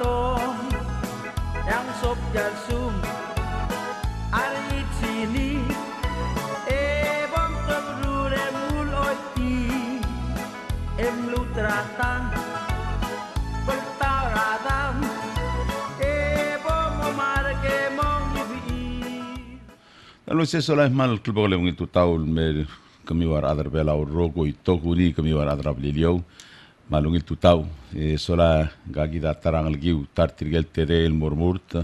tom yang sop jalsum ari sini bom terure mul oti lutratan pertaradam bom marke mong ibi. Lalu saya solah mal kelbo le mengitu taul me kami war adar Beliliou rogo itu kuni kami war adar Beliliou malung itu tahu solah gagi datarang lagi utar tirgel tere el murmurt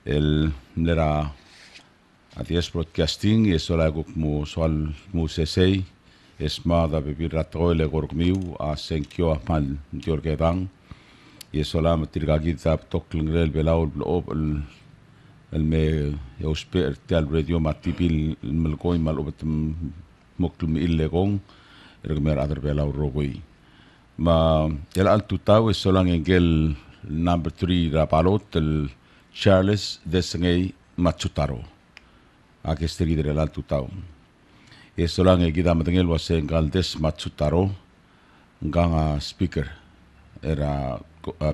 el lera atias broadcasting solah guk mu soal mu sesei esmada bebir ratro le gorgmiu a senkio mal jorgedang solah matirgagi tap toklengel Beliliou el me usper tal radio matipil melkoi mal obat moklum illegong ergmer adar Beliliou rogoi ma el altu tau solang engel number 3 rapalot el Charles Desengei Matsutaro akesteri del altu tau solang egida matengel wase engal des Matsutaro nganga speaker era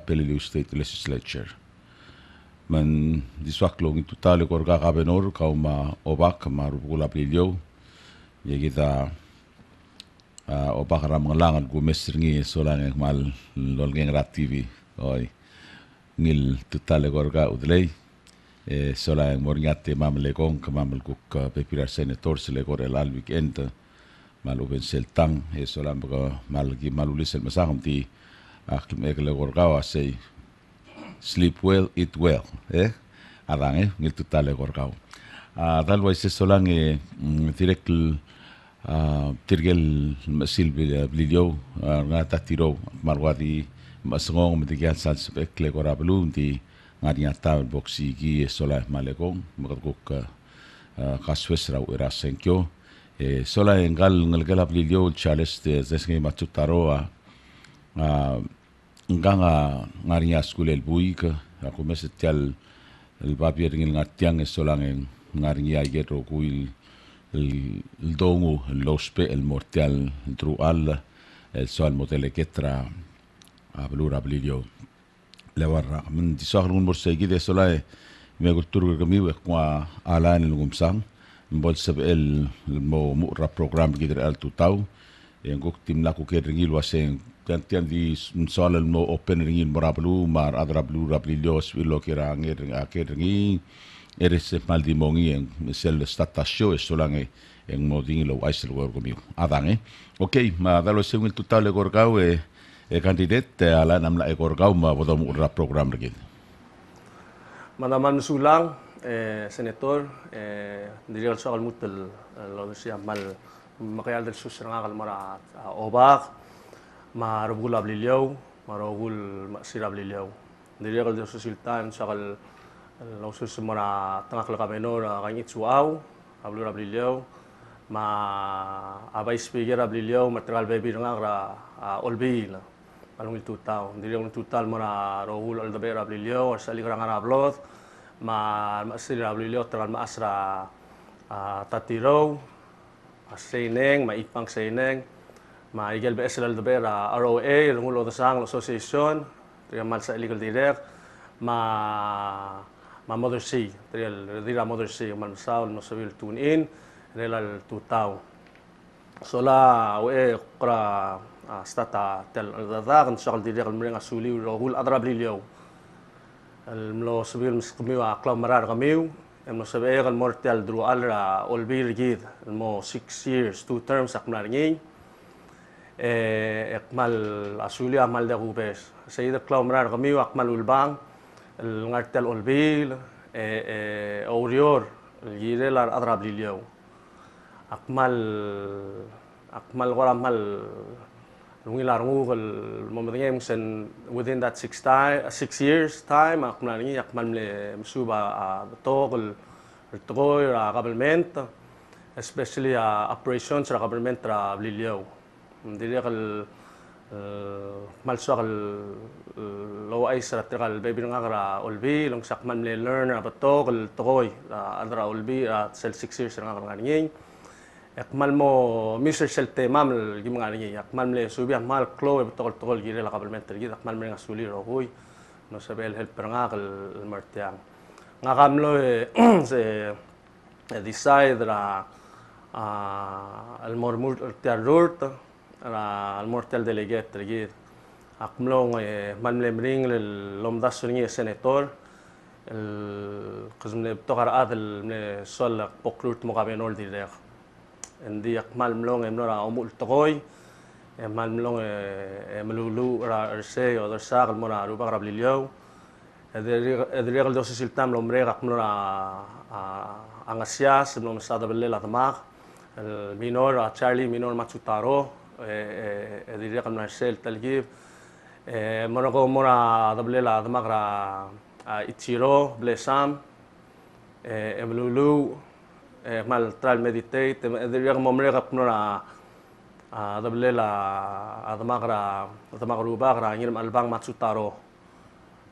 Beliliou State Legislature man diswaklong itu tale korga kabenor kau ma obak ma rubula Beliliou yegida obak ram ngalangan gu mesringi solang mal lolgeng rat TV oi ngil tutale korga udlei solang mornyate mamlegong kamamel kuk pepirar senator sele korel al weekend mal uben seltang solang baga malgi malulis el masangam ti aklum ekle korga wasei sleep well eat well arang ngil tutale korga dalwai se solang direct tirgel masil Beliliou ngata tiro marwadi masngong metigan sal spekle korablu di ngadi ngata boksi gi sola malekong magkuk kaswes raw irasenkyo sola engal ngalgala Beliliou Charles Desengei Matsutaro nganga ngarinya skul el buik aku mesetial el babier ngil ngatiang solang ngarinya yero kuil el dongo el lospe el mortal el trual el sol modele ketra ablura Beliliou lewarra men disagr un morsegi de solae me gultur gami kwa ala en ngumsang mbol sab el mo mura program gider al tutau en gok timla ku ke ringil wasen kantian di sol el mo open ringil morablu mar adra Beliliou swilo kira ngir akerengi eres mal di mongi en sel statasio solang en moding lo aisel gorgomiu adang okay ma dalo según total le gorgau kandidat ala namla gorgau ma bodom ura program regil manaman sulang senator diril soal mutel lo sia mal makayal del susranga kal mara obak ma rubula Beliliou ma rogul masira Beliliou diril del susiltan soal lausus semua tengah kelaka menor kang itsuau ablura Beliliou ma abai speaker Beliliou material baby ngara olbil palung itu tau diri un total mara rohul al dabera Beliliou sali ngara blot ma masir Beliliou teral ma asra tatiro seineng ma ipang seineng ma igel bsl al dabera ROA ngulo dasang association triamal sa illegal direct ma Mother Sea, dira Mother Sea, man saul no sabil tune in, relal tutau. Sola kra stata tel da kan soal dira kan mrenga suli rohul adra Beliliou. El mlo sabil miskmiu akla marar kamiu, em no sabil kan mortal dru alra olbir gid, mo 6 years 2 terms akmar ngi. Akmal asuli amal da gubes. Sayid akla marar kamiu akmal ulbang ngartel olbil orior gire lar adra Beliliou akmal waramal ngilar ngugol momdengem sen within that 6 years time akmal ngi akmal le msuba togol togoy government especially operations government ra Beliliou direk malsuak lo ay sa tegal baby ngara olbi long sakman le learn abato kal toy adra olbi at sel 6 years ngara ngani akmal mo Mr. Selte mam gimanga ngani akmal le subi amal klo abato tol gire la kabelment gi akmal me ngasuli rohoy no sabi el helper nga el martiang nga kamlo se decide ra al mormur tial rurt ra al mortal delegate rigid akmlo manlemring lomdas ringi senator el qism btoqar adel من sol pokrut mogabenol direk endi akmal mlong emnora omul togoy mal mlong melulu ra rse o dorsag mora ruba Beliliou edriel dos siltam lomrega akmlora angasias no mesada belela tmag el minor Charlie minor Matsutaro edriel kamna sel talgib monago mora belela tmag ra Ichiro blesam melulu mal tral meditate edriel momrega akmlora belela tmag ruba ra ngir albang Matsutaro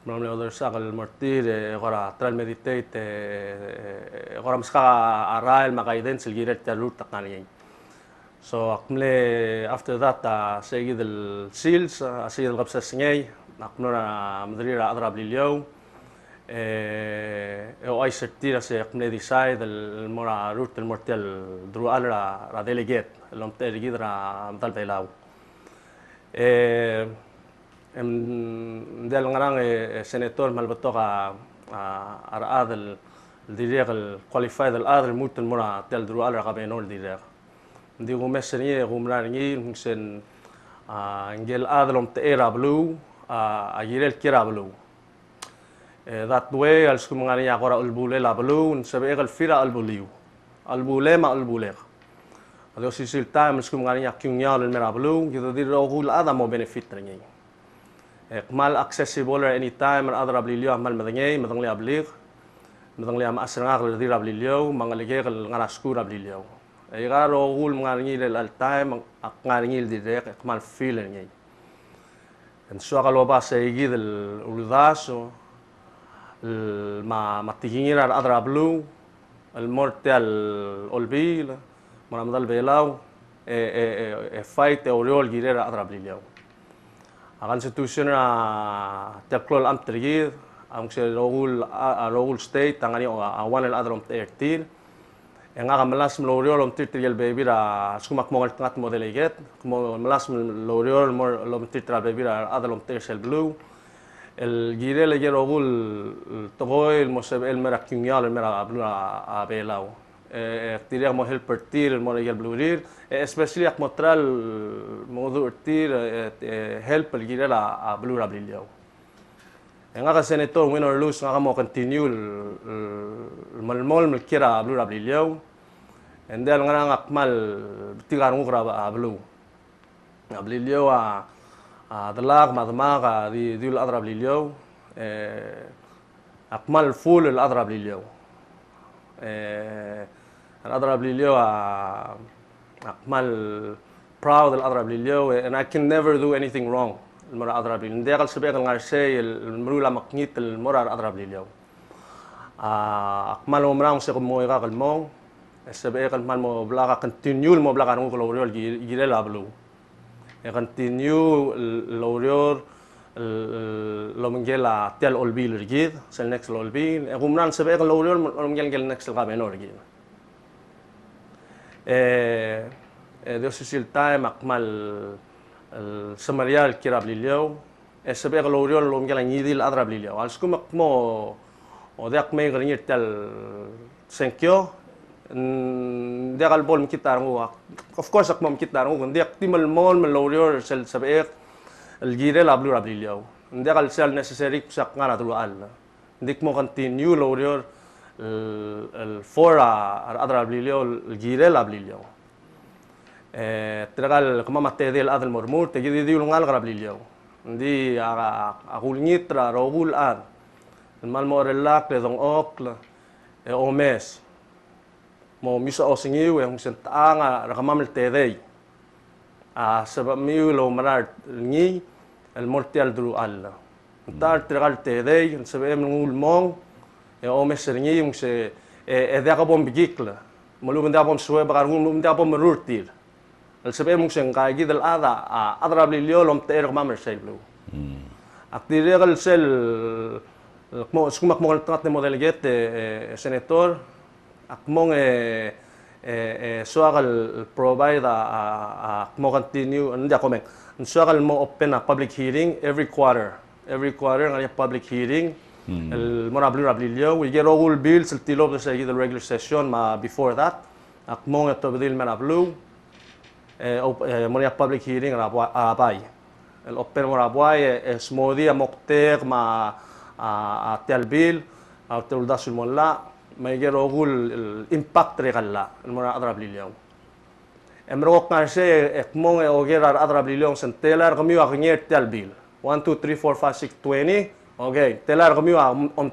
Nombre other sakal martir agora tral meditate agora miska arael makaiden silgiret talut takani so akmle after that seguid el seals seguid el qabsa Desengei aknora madrira adra Beliliou o ay sertira se akmle decide el mora route el mortel drual ra Delegate lomter gidra mdal Beliliou del ngarang senator malbatoga arad el direct el qualified el adr mut el mora tel drual ragabenol direct digo mesni gumrani sen ngel adlom teera blue agirel kira blue that way al skumangani agora el bule la blue sabe el fira el Beliliou al bule ma el bule ado sisil time skumangani akyunyal el mera blue gitu diro gul ada mo benefit ringi mal accessible anytime adra Beliliou mal madangay madangli ablig madangli am asranga di Beliliou mangalige ngara skura Beliliou ay garo gul mangaringi al time ngaringi direct mal feeling ngay en so akalo ba sa igid el uldaso ma tigingira adra blue el mortal olbil maramdal Beliliou fight oriol girera adra Beliliou akan institution na teklol am trigid ang se rogul state tangani awan el adrom tertir nga melas mloriol om tirtil baby ra skumak mogal tangat mo Delegate mo melas mloriol lom tirtra baby ra adrom tersel blue el girel el rogul togoy el moseb el mera kyunyal el mera blue a Beliliou tiria mo helper tir mo el blurir especially ak motral modu tir help el gira a blue Beliliou nga ka senator win or lose nga mo continue malmol kira blue Beliliou and then nga akmal tigar ngra blue Beliliou dalag madmaga di el adra Beliliou akmal full el adra Beliliou الأضرب Beliliou أكمل proud الأضرب Beliliou and I can never do anything wrong المرة أضرب Beliliou نديقل سبيق الغرسي المرولة مقنيت المرة الأضرب Beliliou أكمل ومرام سيقوم مويغاق المو السبيق المال مبلغة continue المبلغة نقول الأوريول جيري لابلو continue الأوريول لو منجيلا تيل أولبيل رجيد سل نكس الأولبيل غمران سبيق الأوريول لو منجيل نكس الغابينو رجيد Dios es el time akmal Samarial kira Beliliou سبيق الأوريول لو منجيلا نيديل أدرا Beliliou alskum akmo وديك ما يغني تل سنكيو ديك البول مكتارو of course akmo مكتارو ديك تيم المول من الأوريول سل سبيق الجيرة لابلو Beliliou نديك السال necessary بسق غانا دلو آل نديك مو continue الأوريول الفورا أدرا Beliliou الجيرة لابليليو ترى كمان ما تهدي الأذى المرمور تجي دي يلون على Beliliou دي أقول نيترا رغول آن المال مورلاك لذون أكل أومس مو ميسا أوسينيو يوم سنتاعنا رقمام التهدي سبب ميو لو مرار ني المورتيال درو الله نتار ترى التهدي سبب نقول مون أومس رني يوم سه إذا كبوم بيجيكلا ملو من دابوم سوى بقارون ملو من دابوم مرورتير السبب ممكن قاعد الأذى أضرب Beliliou لهم تأرق ما مرسل بلو Aktiregal sel skumak mo kaltat ni mo delegate senator akmong suakal provide mo continue hindi ako meng suakal mo open a public hearing every quarter ngaya public hearing el Beliliou we get all bills el tilob sa the regular session before that akmong to bedil manablu mo public hearing rabay el open mo rabay smoothie mokter tialbil tuldasul molla may gerogul impact rekalla mona adra Beliliou emrok na se ekmong ogerar adra Beliliou sentelar kami aknyer tialbil 1 2 3 4 5 6 20 okay telar kami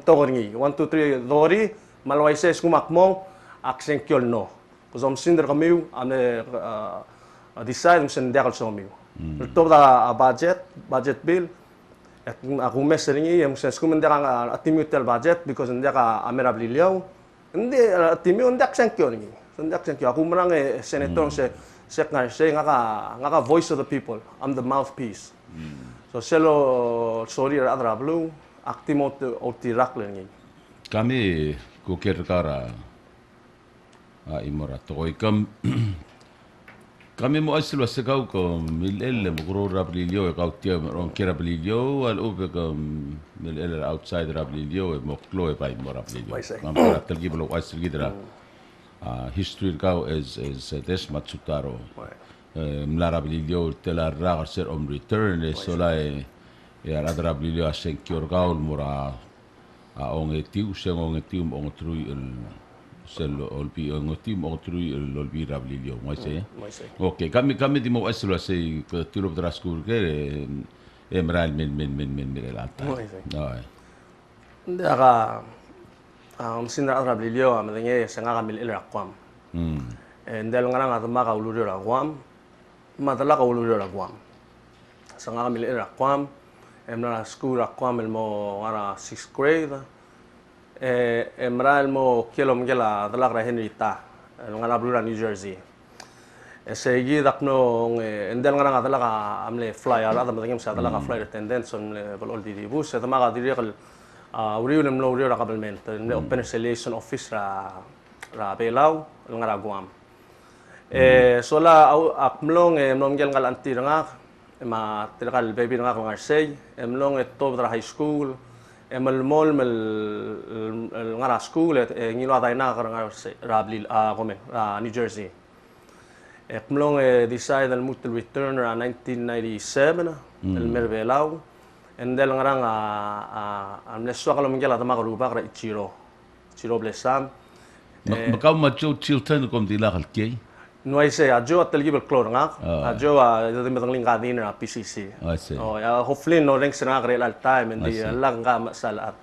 togorngi 1 2 3 dori malway se skumakmong aksen kyolno kuzom sinder kami ane decide sendakal somi to da budget bill aku meseringi yang saya skum ndaka atimutel budget because ndaka amera Beliliou ndi atimu ndak senkyo ni ndak senkyo aku menang senator se ngaka voice of the people I'm the mouthpiece so selo sorry adra blue aktimot otirak lengi kami kuker kara imora toy kami mo asilo sa kau ko milele mo Beliliou kau tia ron kira Beliliou al ube ko milele outside Beliliou mo klo pa mo Beliliou kami talgi bolo asil gidra history kau is des Matsutaro mlara Beliliou tela ragar ser return solai ya radra Beliliou asen kior kau mora onge tiu mo trui sel olpi ngotim otrui olpi Beliliou mai se okay kami di mo aslo se tiro draskur ke emral men alta ai ndaka sinra Beliliou amenge senga kamil irakwam ndel ngara ngata ka uluri rakwam madala ka uluri rakwam senga kamil irakwam emna school rakwam mo ara 6th grade emral mo kilom gela dalak Henryta ngana blura New Jersey segi dakno endel ngana dalaka amle flyer ada madangem sa dalaka flight attendant son bol di bus sa tamaga direk uriu nem lo uriu rakabalment ne open installation office ra Beliliou ngara Guam sola akmlong nomgel ngal anti ngak ma tilkal baby ngak ngarsay emlong top high school emel mol mel ngara school ngilo aday na New Jersey ekmlong decide al mutul return ra 1997 el Beliliou endel ngara amle swakalo mingela tama ruba ra Ichiro blesam makau macho chilton kom dilakal kay Nuai se ajo atalgi bel klor ngak ajo de metang ling kadin na PCC hopefully no reng sena grel al time ndi lang ga masalat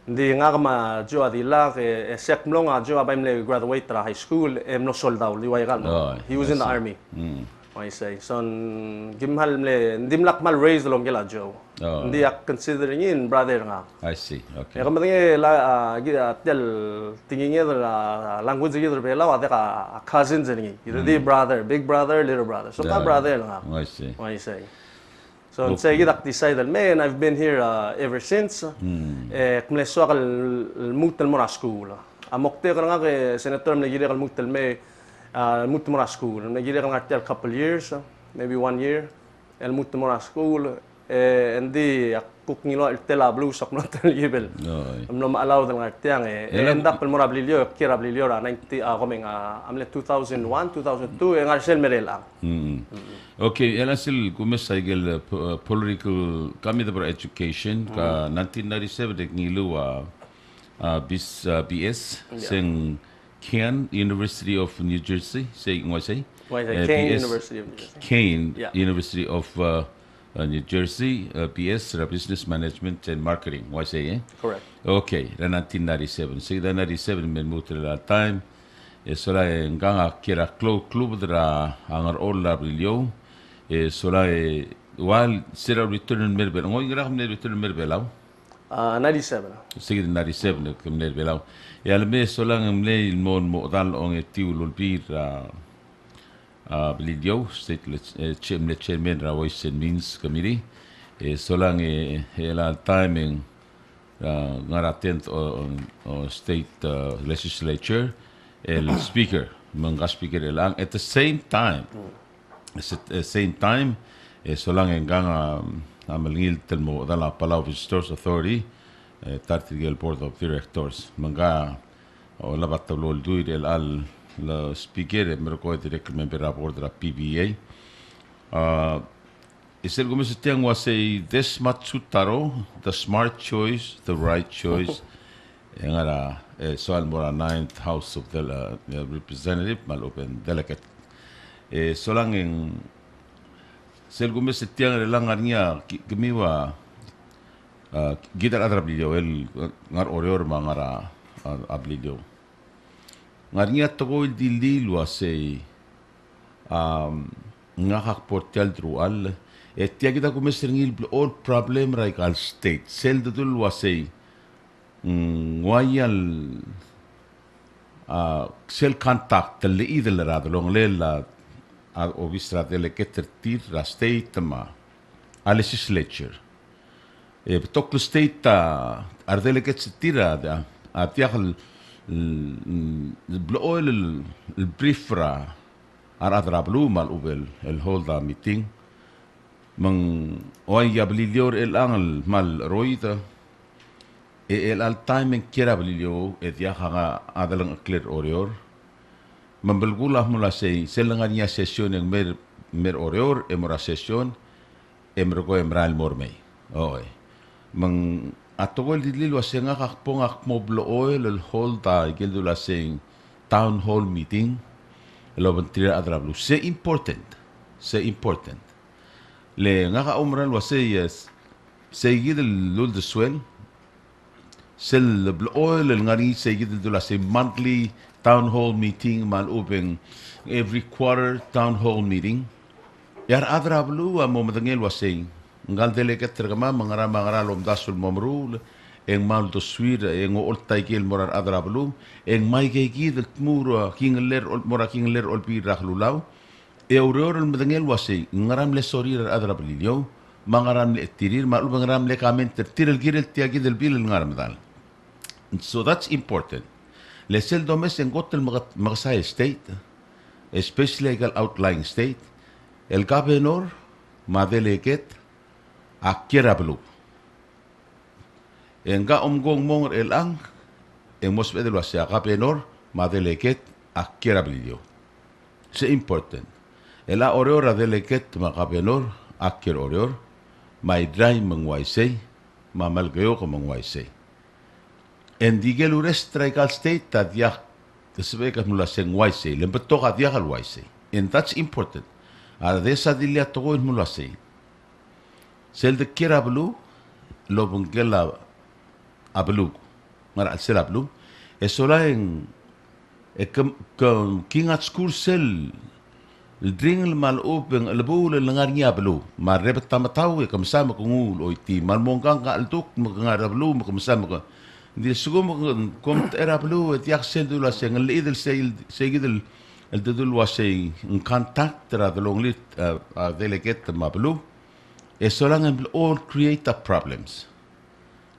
ndi ngak ma jo adila ke sek mlong ajo abaim le graduate tra high school no soldado liway gal he was in the army I say son gimhal le ndim lak mal raise lom gela jo ndi ak considering in brother nga I see okay kamatang la tel tinging la language gi Beliliou ada cousins ni the brother big brother little brother so my brother nga I say so say gidak decide man I've been here ever since kmle swakal mutal mora school amokte nga ke senator mnegire kal mutal me mutal school mnegire kal ngartel couple years maybe 1 year el mutal mora school hindi akuk ngilo tela blue sok no tel yibel amno maalaw dal ngartiang enda pel mora Beliliou kira Beliliou ra 90 coming amle 2001 2002 ngarsel merela okay elasil kumesaigel political kami the education ka 1997 de ngilu bis BS sing Kane University of New Jersey say ngwasay Kane University of New Jersey, BS, Business Management and Marketing. Why say? Correct. Okay, then 1997. So then 97 men moved at that time. Sola nganga kira club dra angar all Beliliou. Sola while sera return merbel. Ngoy ngira kamne return merbelaw. 97. Sige 97 kamne merbelaw. Yalme sola ngamle mon mo dal ong tiul bir Beliliou state chairman ra voice and means committee solang ela timing ngaratent o state legislature el speaker mga speaker elang at the same time solang engang amalngil telmo dala Palau Visitors Authority tartigel board of directors mga o labat tablol duir el al la speaker merko direct member board la PBA is el gomes tiang was say this Matsutaro the smart choice the right choice ngara soal mora 9th house of the representative mal open delegate solang en sel gomes tiang langar niya gimiwa gitar adrablio el ngar orior mangara ablio ngar niya togo dilil was say ngakak portal trual tiya kita kumesringil all problem raikal state sel dudul wasay wayal sel contact le idel rado long lela obistra delegate tir ra state ma a legislature betok state ar delegate tira da atiak el el brief ra ar adrablu mal ubel el holda meeting mang oy ya Beliliou el angel mal roita el al time kira Beliliou dia hanga adalang clear orior mambelgulah mula selanganya session yang mer orior emora session emro emral mormei oy mang atogol dilil wasenga kakpong moblo oil el holda gildula sing town hall meeting Lobantira adrablu se important le ngaka umral wasayas sayid lul de swel sel oil el ngari sayid dula say monthly town hall meeting mal open every quarter town hall meeting yar adrablu amo madangel wasay ngal delegate tergama mangara lom dasul momrul en mal do swir en oltaikil morar adrablu en maigegi del muro kingler ol pi rakhlulau auror el madangel wasi ngaram le sorir adrablu mangaram le tirir mal mangaram le kament tiril giril tiagi del bil ngaram dal so that's important le sel domes en gotel magsay state especially el outlying state el governor ma delegate akirablu enga omgong mong elang en mos bedel wasya kapenor madeleket akira Beliliou se important ela orior delegate ma kapenor akir orior mai drai mangwaisei ma malgeo ko mangwaisei en digel ures traikal state ta dia kesbekas mula sengwaisei lembetok dia kal waisei and that's important a desa dilia togo mula sei sel de kirablu lo bungela ablu ngara sel ablu esola en king at school sel el dring mal open el bul el ngarnya ablu mar rebet tamatau e kamsama kungul oiti mal mongkang ka altuk mangara ablu kamsama ko di sugum kom era ablu et yak sel dula seng el idel segidel el dedul wasay en contact tra de longlit delegate ma ablu esola en all create problems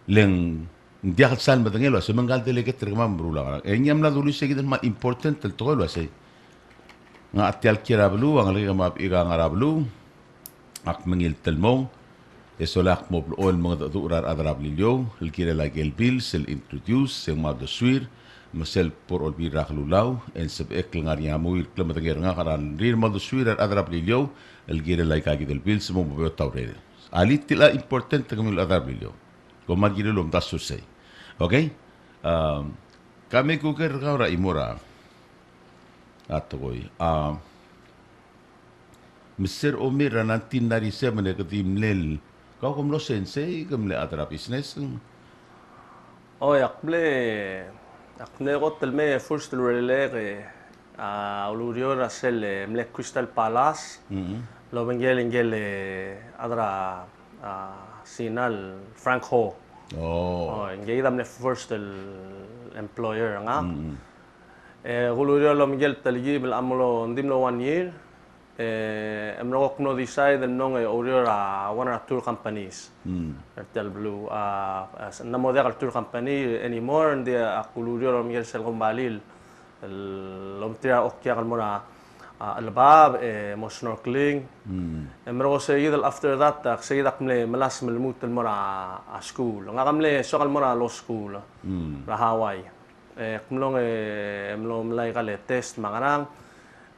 leng dia sal madangelo se mangal delegate remam brula enyam la dulu seguido más important el todo lo hace nga atial kirablu ang liga map iga ngarablu ak mangil telmo eso la mob ol mga durar adrablilio el kira la gel bill sel introduce se ma de suir masel por ol bir rakhlulau en seb ek ngaria muir klamadanger nga karan rir ma de suir adrablilio el kira la ka gel bill se mo bo tawre ali tila important kamil adrablilio como magiro lom da susay okay kami kuker kaura imora atoy Mr. Omer nantin nari se mene katim lel kau kom lo sensei kam le atra business Oh yakble got telme first relege ulurio rasel mle Crystal Palace lo bengel adra sinal Frank Ho engay dam le first employer nga ulurio lo miguel taligi bil amlo ndim lo 1 year Emno no decide emno orior one or two companies. Ertel Blue namo dia tour company anymore and dia akulurio mi sel gombalil lomtia okya kalmona albab mo snorkeling. Emro sayid after that sayid akmle malas melmut elmora school. Ngakamle so kalmora law school. Ra Hawaii. Kumlong emlo mlay kale test mangarang.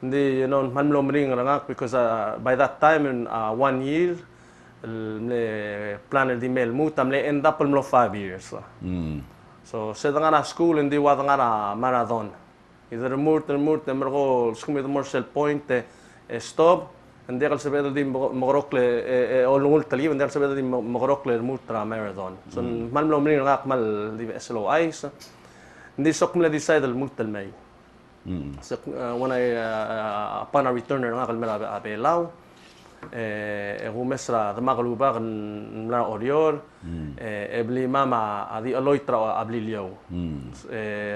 Hindi manlo mring rangak because by that time in 1 year plan di mel mutam le end up almo 5 years. So sa nga school hindi wa nga marathon. Either murt mergo skumit more sel point stop hindi kal sabeda di mogorokle olungul tali hindi kal sabeda di mogorokle mutra marathon. So manlo mring rangak mal di slow ice. Hindi sokmle decide al multal may. So when upon a return nga kalmera Beliliou rumesra the magaluba na orior ebli mama adi aloitra Beliliou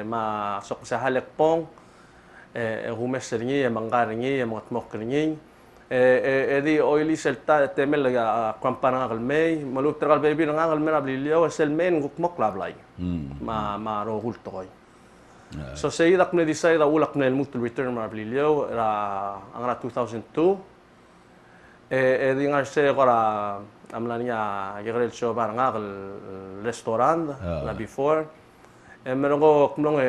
ma sok sa halek pong rumesringi mangaringi motmokringi edi oili selta temel kampana kalmei malutra kalbebi nga kalmera Beliliou selmen gukmok lablay ma rohul toy. So say that decide ulak na mutual return ma Beliliou ang 2002 di nga se kora amlania yagrel show nga restaurant la before meron ko kumlong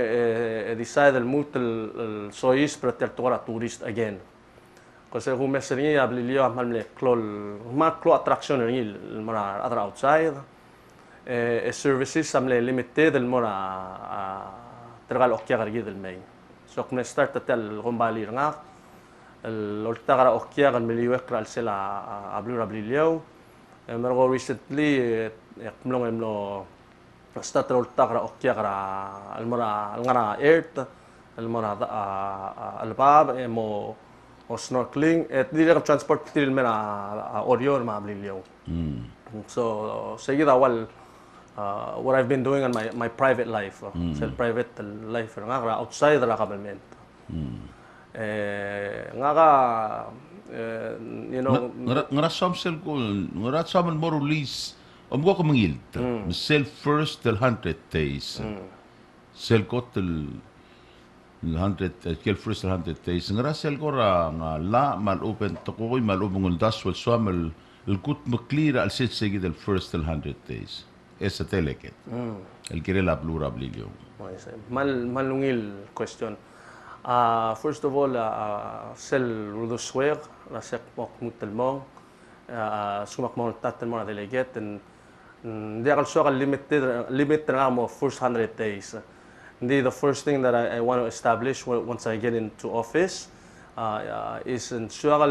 decide mutual sois per tora tourist again kasi humesri Beliliou amalme clo attraction ni mara other outside services amle limited el mora tergal okya gargi del may so kung start tatel gombali nga l'oltara okya gan miliwekra sela Beliliou mergo recently kumlong emlo start oltara okya gara almora ngara earth almora albab mo snorkeling et direct transport til mera orior ma Beliliou so seguida wal what I've been doing on my private life, private life, outside the government. Ngarasam sel ko, ngarasam al morulis, go ko mangil. Sel first del 100 days. Sel ko del 100 kel first del 100 days. Ngarasel ko ra la mal open to ko mal ubungul das wal swamel el kut maklir al set segi del first del 100 days. Es a Delegate. El quiere la plura Beliliou. Malungil question. First of all, sel rudo swag, la sek mok mutelmong, sumak mon tatelmong Delegate, and they also limit mo first 100 days. Indeed, the first thing that I want to establish once I get into office is ensure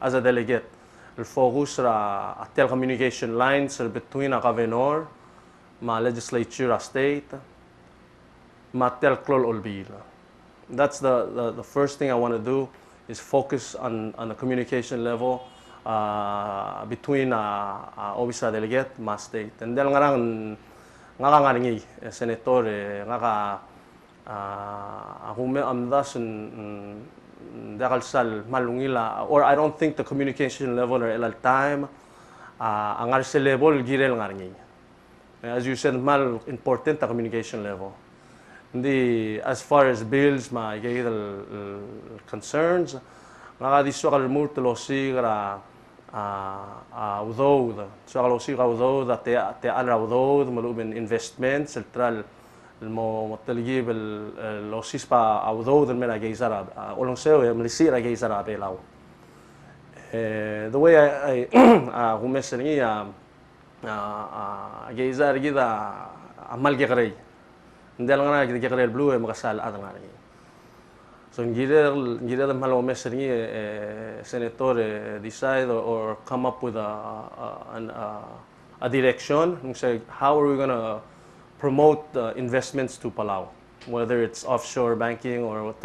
as a delegate. الفوغوس را telecommunication lines between a governor ma legislature a state ma telclol olbila. That's the first thing I want to do is focus on the communication level between officer delegate ma state. And then ngarangi senator ngaka ahume amdas sal malungila or I don't think the communication level or el time angar se level girel ngarngi as you said mal important the communication level as far as bills ma concerns nga di so kal multilo sigra although so kal sigra although that te al although malubin investments central المتلجيب اللوسيس با أوضو ذا من أجيزارا أولون سوي مليسير أجيزارا بيلاو the way I هم مثلاً أجيزار كذا عمل جغري ندل غنا كذا جغري البلو مغسال هذا غني so نجير مالو مثلاً senator decide or come up with a direction and say how are we gonna promote investments to Palau, whether it's offshore banking or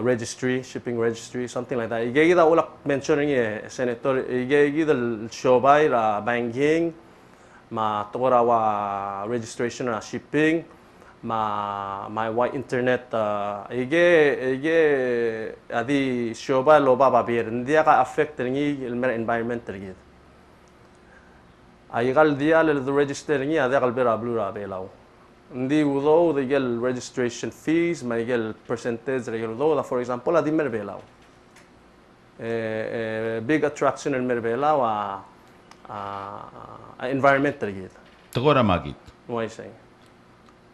registry, shipping registry, something like that. Igegida ulak mentioning senator igegida shobay banking, ma torawa registration na shipping, my white internet 이게 아디 쇼바 로바 바비르 ndiaka affect ngi el mer environment tergid aigal dia le register ngi ada gal bera blura belau ndi udo the gel registration fees my gel percentage regel do for example adi mer belau big attraction el mer belau environment tergid Tagora magit. why say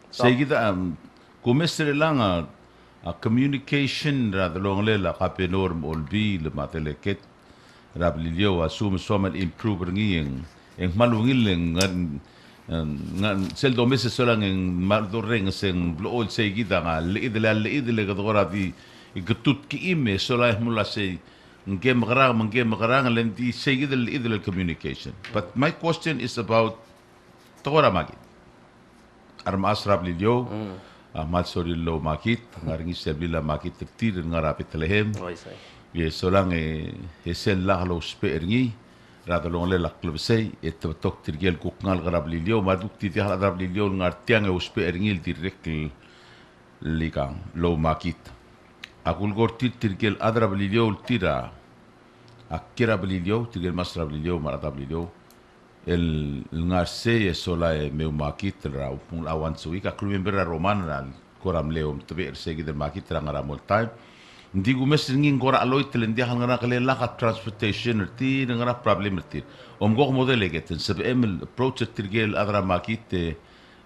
Segida kumestre lang a communication ra dalong le la kapenor olbi le mateleket ra Beliliou asum somal improve ngi en malungil ngan sel domeses solang en maldoreng sen blol segida nga le gadora di igtut ki ime sola mula say ngem grang lendi segida le communication. But my question is about tagora magit. Armas rab Beliliou, Matsutaro lo makit, ngaringi seblila makit tertir ngarapit lehem. Ye solang sel lah lo speringi, radolong le laklub sei, tok tirgel kukngal rab Beliliou, maduk ti rab Beliliou ngartiang speringi direct likang lo makit. Akul gorti tirgel adra Beliliou tira, akira Beliliou tirgel mas rab Beliliou marata Beliliou. El ngarse sola meu makit ra upung awan sui ka klumembera roman ra koram leom tebe segi del makit ra ngara mol time ndigu mes ngin gora aloy telen dia ngara kale la transportation ti ngara problem ti go model get sebe em approach tirgel adra makit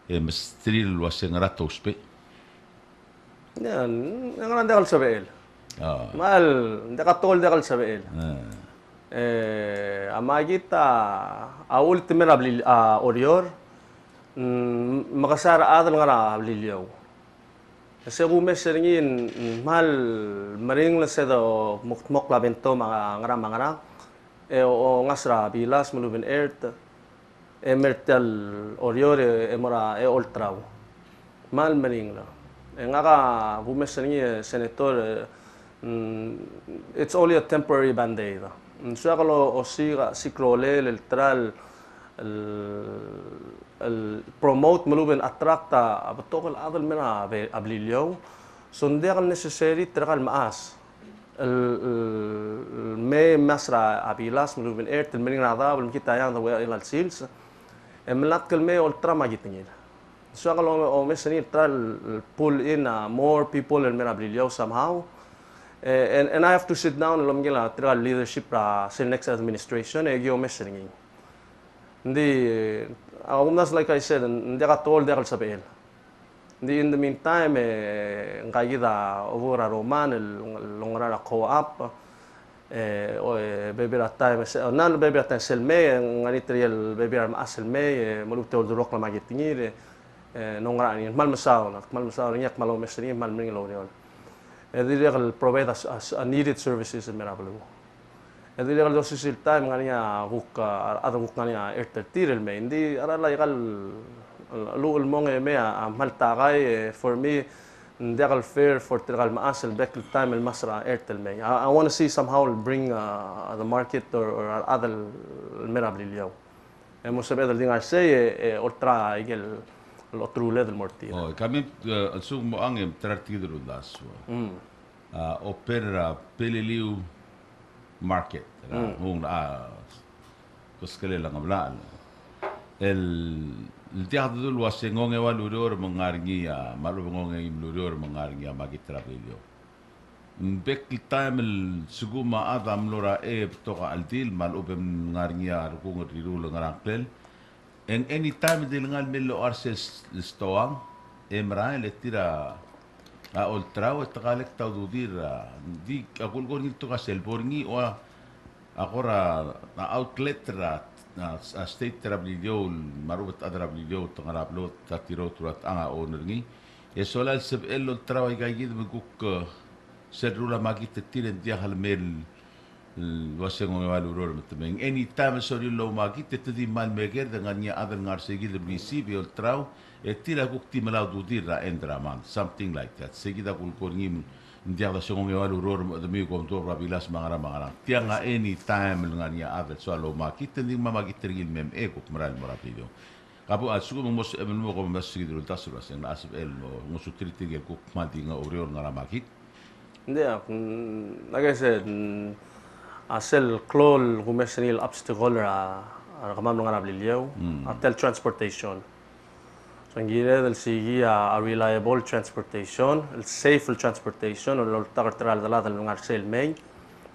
mestril was ngara tospe ya ngara ndal sabel mal ndakatol dakal sabel amagita awul timera orior makasara adal ngara Beliliou kasi gumes seringin mal maring la sedo mok la bento ngara o ngasra bilas mulubin earth mertel orior mora ultrao mal maring la ngaka gumes seringin senator it's only a temporary band-aid. So kalau osiga sikrole el tral el promote melubin attracta abtokal adal mena Beliliou so ndia kan necessary trakal maas el me masra abilas melubin earth el mening nada bel kita yang the il sales emlat kel me ultra magitngil so kalau o mesani tral pull in more people el mena Beliliou somehow. And I have to sit down and try leadership sa next administration gyo messaging. Hindi almost like I said, hindi ka tol dekal sa PL. Hindi in the meantime ngayida ovora roman longra co-op o bebera time nan bebera time selme nganitriel bebera aselme mulukte ordurok na magitingir nongra ni malmasaw nyak malo messaging malming lo They provide us needed services in Beliliou. They will also time ngania hook other hook ngania ertertir me. Hindi arala igal luul mong me maltagay for me ndigal fair for tigal maasel back time el masra ertel me. I want to see somehow bring the market or other Beliliou. Hemos sabido dingar say ultra igel otro level morti. Oh, kami asum mo ang tratidro daso. Opera Beliliou market. Hung kuskele lang ablaan. El teatro lo asengong evaluror mangarngi marubong evaluror mangarngi magitra Beliliou. Bekli time el suguma adam lora toka aldil malubem ngarngi kung rirulo ngarangkel. En any time de ngal melo arses stoang emra le tira a ultrao tagalek taududir di akul ko nito ka selborngi o akora na outlet ra a state Beliliou marubat adra Beliliou tangaraplo tatiro turat anga owner ngi e solal seb el ultrao igayid maguk serrula magit tiren dia halmel waseng evaluror metemeng anytime sorry lo magit tedi mal meger dengan nya adal ngar segid receive ultrao tira kukti malau dudira endraman something like that segida kulkorngim dia la song evaluror demi kontor rabilas mangara tianga anytime dengan nya adal so lo magit tedi mamagit tergil mem kuk maral morapillo Kapo asuko mos mo ko mas sige dulu tasur as na asib el mo musutriti gel kuk mati nga orior nga ramakit. Hindi like I said, asel klol gumesenil obstacle kamam nga Beliliou, atel transportation. So ngire del sigi a reliable transportation, el safe transportation, o tagar tral dala del nga sel main,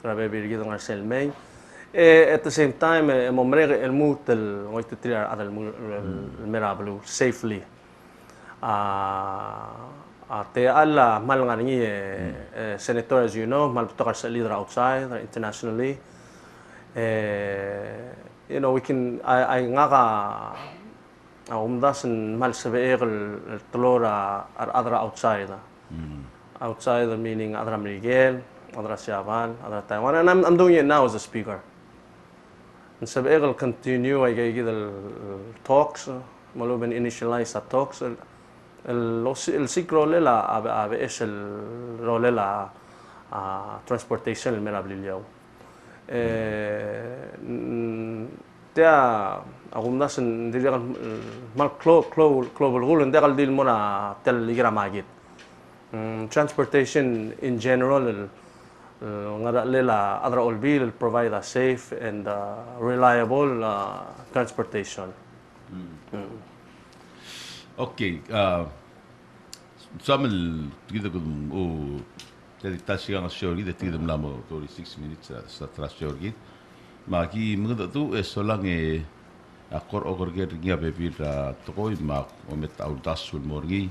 trabe birgido nga sel main. At the same time, momreg el mut el ngoit triar adal el merablu safely. Te alla mal nga ni senator, as you know, mal tagar sa leader outside internationally. You know, we can I nga ka umdasan mal sabeer el tlora adra outside. Outside meaning adra Miguel, adra Siaban, adra Taiwan, and I'm doing it now as a speaker. And sabeer el continue ay gay the talks, maluben initialize the talks. El sikro lela abe es el rolela transportation el Beliliou. Tea agumdas en diria mal global rule and degal dil mona tel ligra magit. Transportation in general ngara lela adra olbil provide a safe and reliable transportation. Okay, samel kita kudum o jadi tasya nga show kita tidak melamo 36 minutes setelah show kita. Maki mengenai tu solang akor kerja bebir tokoi mak omet autas sul morgi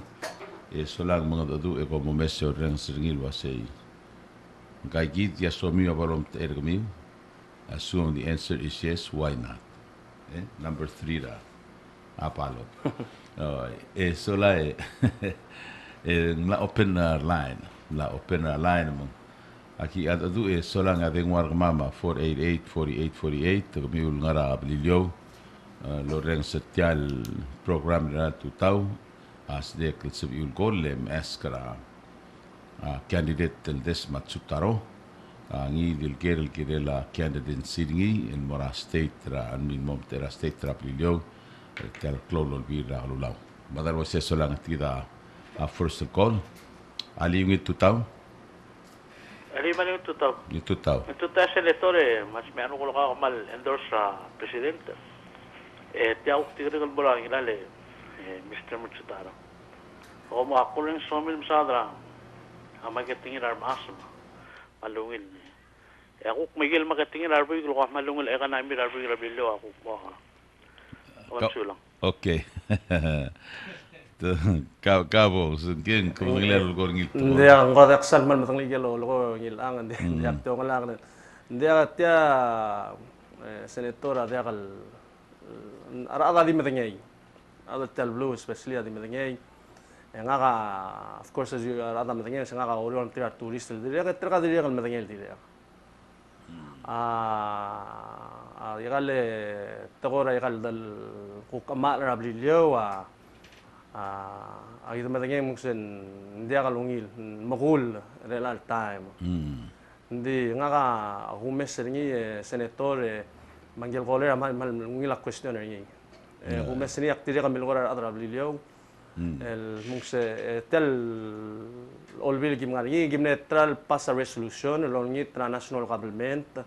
solang mengenai tu ko momesio reng seringil wasei. Kai git ya somi abalom tergami. Assume the answer is yes, why not? Number 3 da apalo. Sola la open line, mo. Aki ada tu solang ada ngwar mama 488 48 kamiul ngara Beliliou loreng setial program ra tu tau as de klsiul golem eskara candidate del des Matsutaro ngi dil kerel kirela candidate sidngi in mora state ra anmin mom tera state ra Beliliou tel klolol bira lulau badar wase solang tida first call ali ngi tu tau Arriba ni tutau. Itu tahu. Itu tas electore, mas me anu kalau mal endorse presidente. Tiaw tigre kal bola ngilale Mr. Matsutaro. Como akulin somil msadra. Ama ketingin ar masma. Malungil. Ako Miguel makatingin ar biglo ko malungil e kana mir ar biglo Beliliou ako ko. Onsulang. Okay. Kabo sungkin kumangilal ko ngil to. Hindi ang kodak salman matang ligelo lo ngil ang hindi to ngala hindi tia senator dia kal ara di matangay ada tel blue especially di matangay nga ka of course as you ara matangay nga ka orion tia tourist dia ka dia kal matangay dia yagal tagora yagal dal kukama ra Beliliou ay matangay mungsen hindi kalungil makul real time hindi nga ka humes ringi senator manggil koler mal ngila question ringi humes ni aktiri kamil koler adra Beliliou el mungse tel olbil gim ngari gim neutral pass a resolution longi national government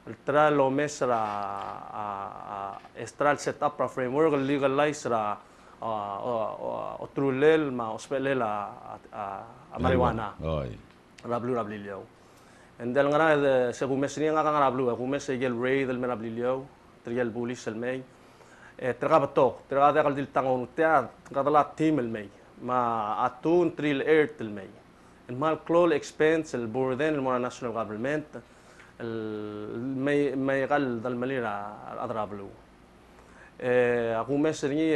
el lo mesra estral set up a framework legalize ra otrulel ma ospelel marijuana rablu Beliliou and del ngara se gumes ni nga rablu gumes egel ray del Beliliou trial police el may tragabato tragada kal dil tangon tia kadala team el may ma atun tril air el may el mal clol expense el burden el mona national government el may gal dal malira adrablu aku meserngi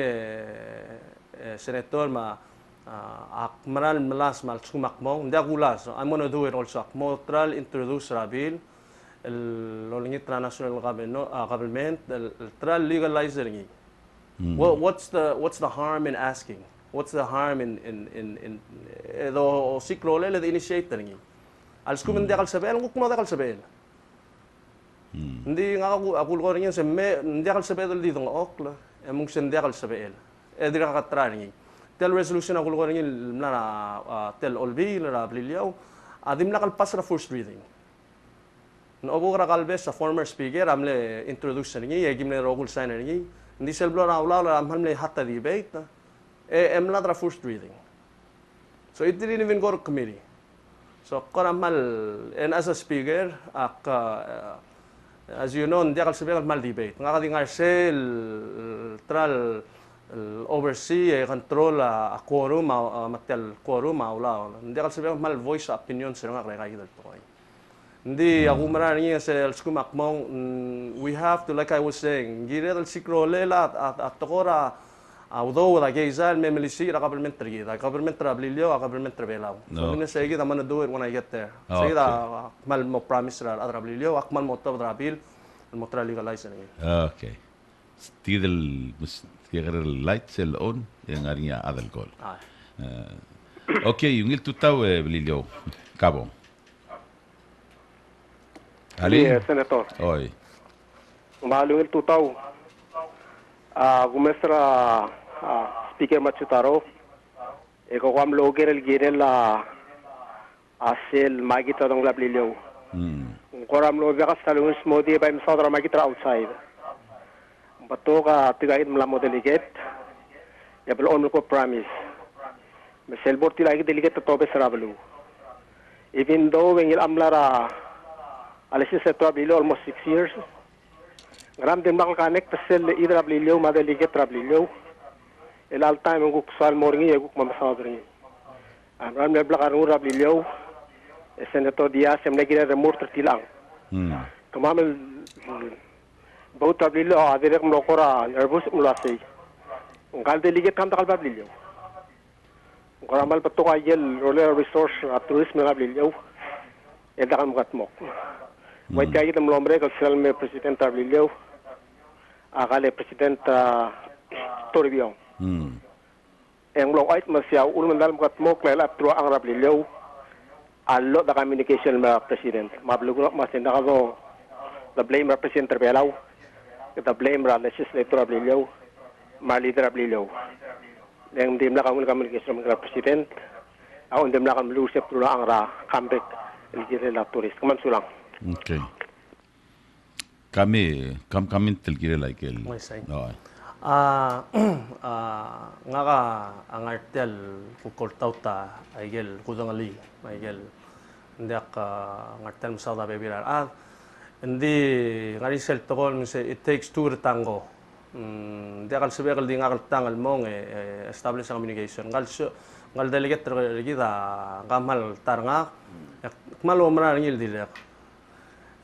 senator ma akmaral melas mal sumakmo nda gulas I'm going to do it also akmotral introduce rabil el international government el tral legalizing what's the harm in asking what's the harm in do siklo le initiator ngi al skumen de kal sabel nguk mo de kal sabel hindi nga ako ko rin yun sa hindi kal sabel dito ng okla mung sendekal sabel dira katrani tel resolution ako ko ngil na tel olbi la Beliliou adim la kalpas ra first reading no obo ra kalbes sa former speaker amle introduce ni gimle rogul sign ni hindi selblo na ula amle hatta debate emla ra first reading so it didn't even go to committee so karamal and as a speaker as you know, hindi akal sabihin mal debate. Nga kadingar sel tral oversee control a quorum matel quorum maula. Hindi akal sabihin mal voice opinion sila nga kaya dal to. Hindi ako marani sa skumakmong we have to like I was saying, gire dal sikro lela at tokora although the Gaizal memilisi government tree, the government Beliliou, government Beluad. So I'm saying I'm gonna do it when I get there. So mal mo promise ra Beliliou, akmal mo to Brabil, mo tra legalize ni. Okay. Still lights on yang arinya adal gol. Okay, yung il tutaw Beliliou. Cabo. Ali, Senator. Oi. Malung il tutaw. Gumestra Speaker Matsutaro, eko kam loger el girel asel magitra dong Beliliou. Koram lo bekas talungus modi by msadra magitra outside. Bato ka tigait mlamo delegate. Ya bel on ko promise. Mesel borti lagi delegate to be sarabalu. Even though when il amlara alisis to Beliliou almost 6 years. Gram din bakal kanek pesel idra Beliliou ma delegate Beliliou. El all time nguk sal morngi nguk mamasadri. Ram ne blakar ngura Beliliou. Senator dia semle gira remor tertilang. Kamamel baut Beliliou adirek mlokora nervous mulasi. Ngal delegate kam takal Beliliou. Ngaramal patok ayel roller resource tourism Beliliou. El dakam gatmok. Wait kaya kita melombre kal selme president Beliliou. Akale president Torbion. Yang lo ait masya ulun dalam gatmok lela trua ang Beliliou. Allo da communication ma president. Mablugo masinda kazo the blame representative Beluad. The blame ra legislator Beliliou. Ma leader Beliliou. Yang dim la communication ma president. Ako dim la lusep trua ang ra comeback el la tourist. Kaman sulang. Okay. Kami telkire like el. Nga ka ang artel kukoltaw ta aigel kudangali aigel hindi ang artel masada bebirar hindi nga risel tokol it takes two to tango hindi akal sabi di nga akal tangal mong establish ang communication ngal delegate kita kamal taranga malo manangil dilek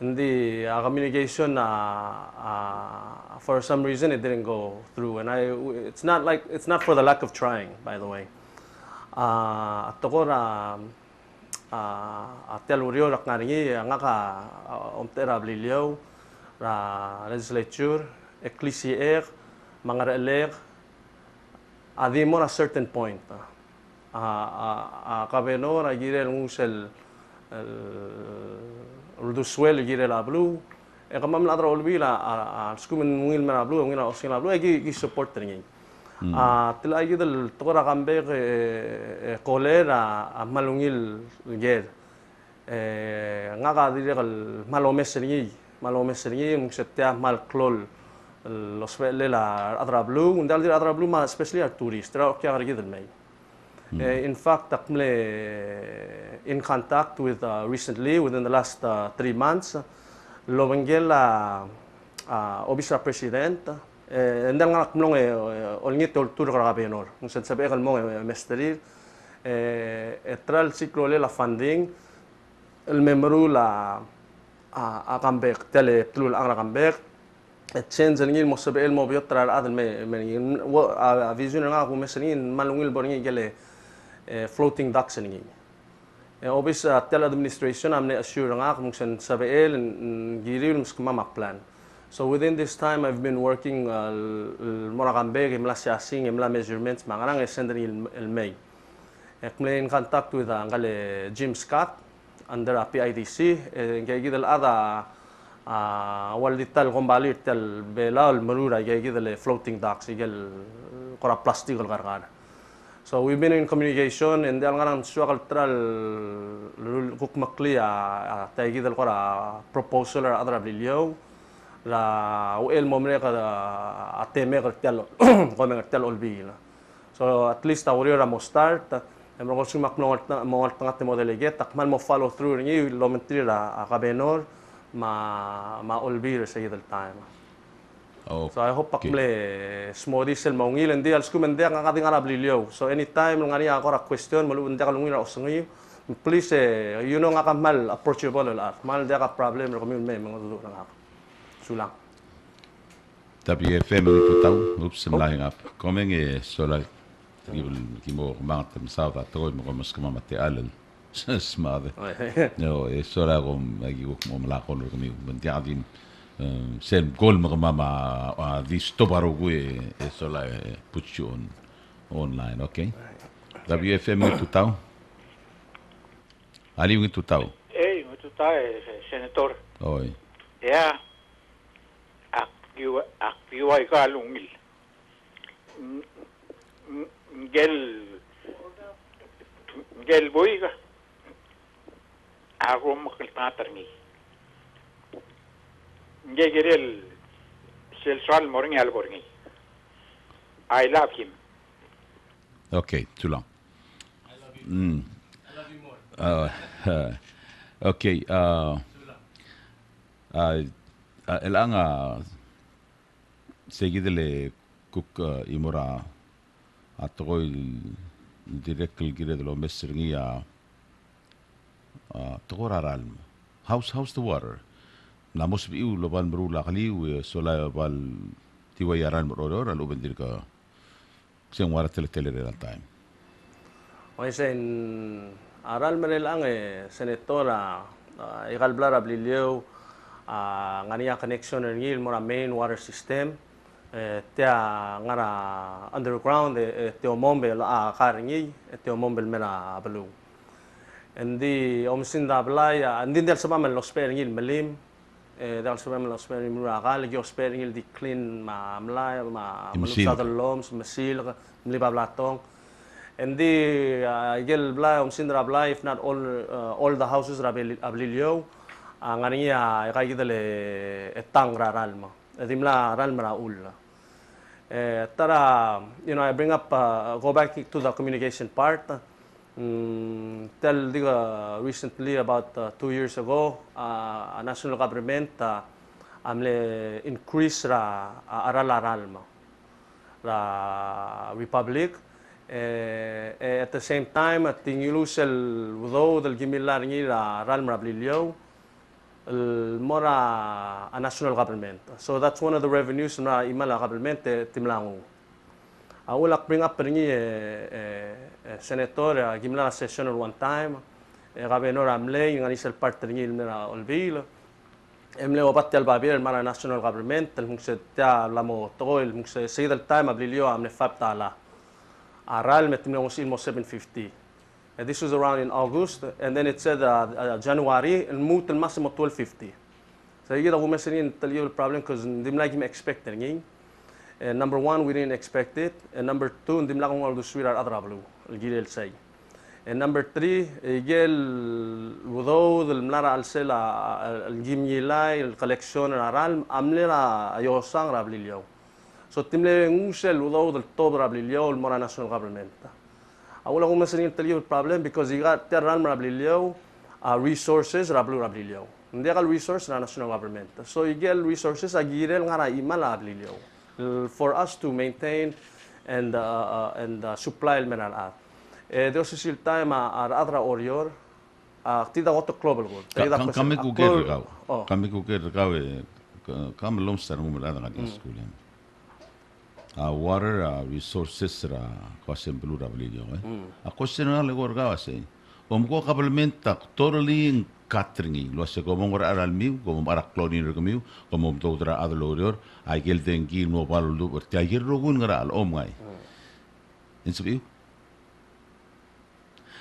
hindi communication for some reason it didn't go through and it's not for the lack of trying, by the way. Atokora atel urio rak ngaringi ngaka omtera Beliliou ra legislature ecclesiaire mangareler adimor a certain point. Kabenor agirel ngusel Ruduswell gire la blue kamam la dra olbila skumen ngil mena blue ngila osin la blue gi support tringi tila gidel tora kambe kolera malungil ger ngaga dire gal malomesringi mungsetia mal klol los vele la adra blue undal dire adra blue ma especially a tourist tra kya gidel mai. In fact, I'm in contact with recently, within the last 3 months, Lovengela Obisra President, and then I'm going to olngit tur karabenor. Kung sabi ko mo mesteri, etral siklo la funding, el memru la akambek tele tlul ang akambek. Change ngil mo sabi el mo biotra adel me vision nga ko meserin malungil borngi gele floating docks ni. Obis tel administration amne assure nga kung sabiel giril muskama plan. So within this time I've been working morakambe imla siasing imla measurements mangarang sending el May. I'm in contact with ngale Jim Scott under PIDC ngay gidal ada wal dital kombali tal belal marura gele floating docks gel kora plastic gargana. So we've been in communication and ang ngarang suakal tral kukmakli taigi del kora proposal or other Beliliou la uel momre ka ateme ka tel kome ka tel olbi. So at least awrio mo start emro ko sumak mo tangat mo delegate takman mo follow through ni lo mentri la kabenor ma olbi sa idel time. Okay. So I hope pakle smoothie sel maungil and dial skum and dia ngakating ara Beliliou. So anytime ngani ako ra question malu ndia kalungin ra osungi please you know ngakamal approachable la mal dia ka problem ro kami me mga dudu nga sulang. Tapi FM itu tahu, ups melayang up. Komeng solar kimo mangat misal atau mo mas kama mate alal. Smade. No, solar kom agi mo malakon ro kami bantiadin. Sen gol mama di stoparo gue sola put you on online, okay? WFM itu tahu? Ali itu tahu? Itu tahu senator. Oi. Ya. Aktiwa ka lungil. Gel boy ka. Ako makiltatar ni. Gerel sel morning alborni. I love him. Okay, too long. I love you. I love you more. Okay. Elang seguidele kuk imora atoi direct gire de lo mesringi toraral. How's the water? Namos biu loban berula kali sola bal tiwayaran beroror alu bendir ka sing wara tele real time. Oy sen aral merelang senatora igal blara Beliliou ngania connection ngil mora main water system tia ngara underground te omombe la karingi te omombe mera belu. Endi omsinda blay andin del sama lo spering melim dal sabem lo spering mura gal yo spering di clean ma mlay ma malusad loms masil mli bablatong endi gel blay omsinda blay if not all the houses Beliliou ngani kay gidele etang ralma edimla ralma ul tara I bring up go back to the communication part. Tell recently about 2 years ago, a national government amle increase ra aral la republic. At the same time, tingilusel wado del gimilar ni la aral Beliliou mora a national government. So that's one of the revenues na imala government timlangu. I will bring up senator gimla session one time gabenor amle ngani sel part ngil na olbil emle obat tel babir mara national government tel mukse ta lamo toil mukse seed al time Beliliou amle fab tala aral metimle usil mo 750 and this was around in August and then it said January and mut al maximum 1250 so you get a woman saying tell you the problem because dimla gim expecting. Number one, we didn't expect it. And number two, ndim lang kung sweetheart adrablu, gilel say. And number three, gel wudo del mlara alsela gimyilay el collection aral amlera ayosang Beliliou. So timle ngusel wudo del todo Beliliou el mora national government. Awala kung masanin tell you problem because you got terral Beliliou resources Beliliou. Hindi kal resource na national government. So you get resources agirel ngara imala Beliliou. For us to maintain and supply el mineral art. There's still time adra orior tida goto global good. Kami ku ger kau kami lomstar ngumul ada ngadi school. Water resources ra kwasem Belud Beliliou. A question na legor gawase. Ko kabelmenta totally catering lo se como aral miu como ara clonir kamiu como doutra adlorior ai gel dengi no balu berti agir rogun ngara al omngai insubiu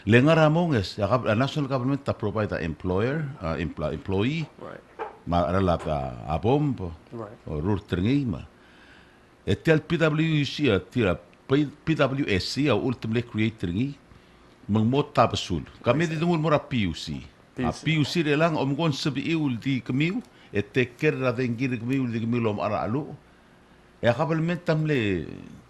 lengar amonges a national government ta provide a employee right ma rala a bombo o rur trengi ma e tel PwC tira PwC o ultimately creator ngi mang mo tapasul kami di dungul mora PwC a PwC re lang om gon sabi iul di kamiu e te kerra dengir kamiu di kamiu lom ara alu e kabel mentam le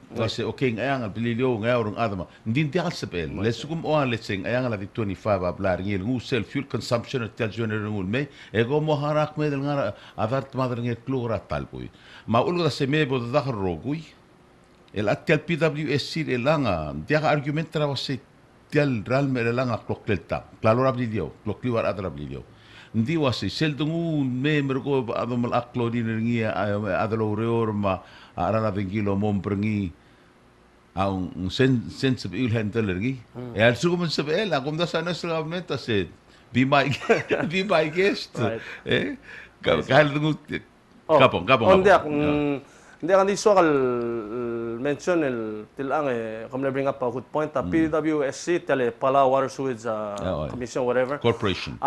wase okay ngayang al Beliliou ngayang adama ndin dial sebel le sugum o le sing ayang la di 25 ablar ngil ngu self fuel consumption tel joner ngul me e go mo harak me del ngara adart madar ngel klura talbui ma ulga se me bo dakhar rogui el atel PwC el langa dia argument tra wase tel ral me langa kloktelta klalo Beliliou klokliwar adra Beliliou ndi wase sel dungu me mergo adomal aklodi ngi adalo reor ma arana vengilo mom prengi ang sen sabil handle lagi al sugo man sabil akum da sana solamente said be my guest kahal dungu kapong hindi kan di soal mention el tilang come to bring up a good point PwC tele pala water sewage commission whatever corporation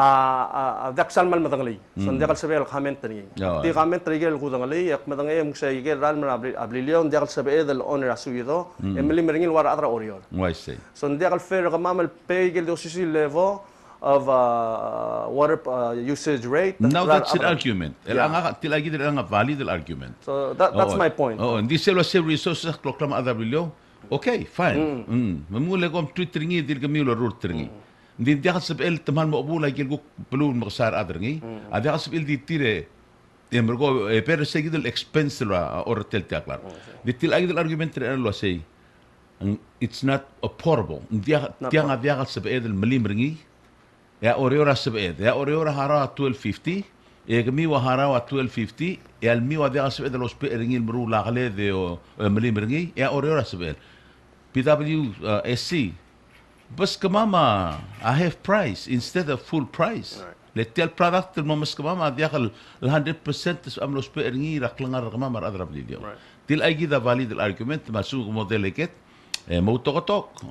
daksal mal matangali so hindi kal sabi comment ni di comment rigel ko dangali ak matangai mo say igel ral man Beliliou hindi kal sabi el owner asuido emili meringil war atra oriol why say so hindi kal fair kamamal pay gel dosisi level of water usage rate. Now that's an argument. Tilagi din ang valid argument. So that's my point. Oh, hindi sila sa resources kloklam ada Beliliou. Okay, fine. Mamula ko twitringi dil kami lo rutringi. Hindi dia kasabel taman mo bula gil ko pelun magsar adringi. Ada kasabel di tire emergo pero seguido el expense la or tel taklar. Di tilagi del argument re lo say it's not affordable. Dia kasabel el malimringi. Ya oriora sebed ya oriora hara 1250 e gami wa hara wa 1250 ya almi wa dia sebed los peringil mru la khale de mali mringi ya oriora sebed PwC bas kamama a half price instead of full price let tel product mo mas kamama dia khal 100% am los peringi raklangar kamama adra Beliliou til ay gida valid al argument masu mo Delegate mau tokotok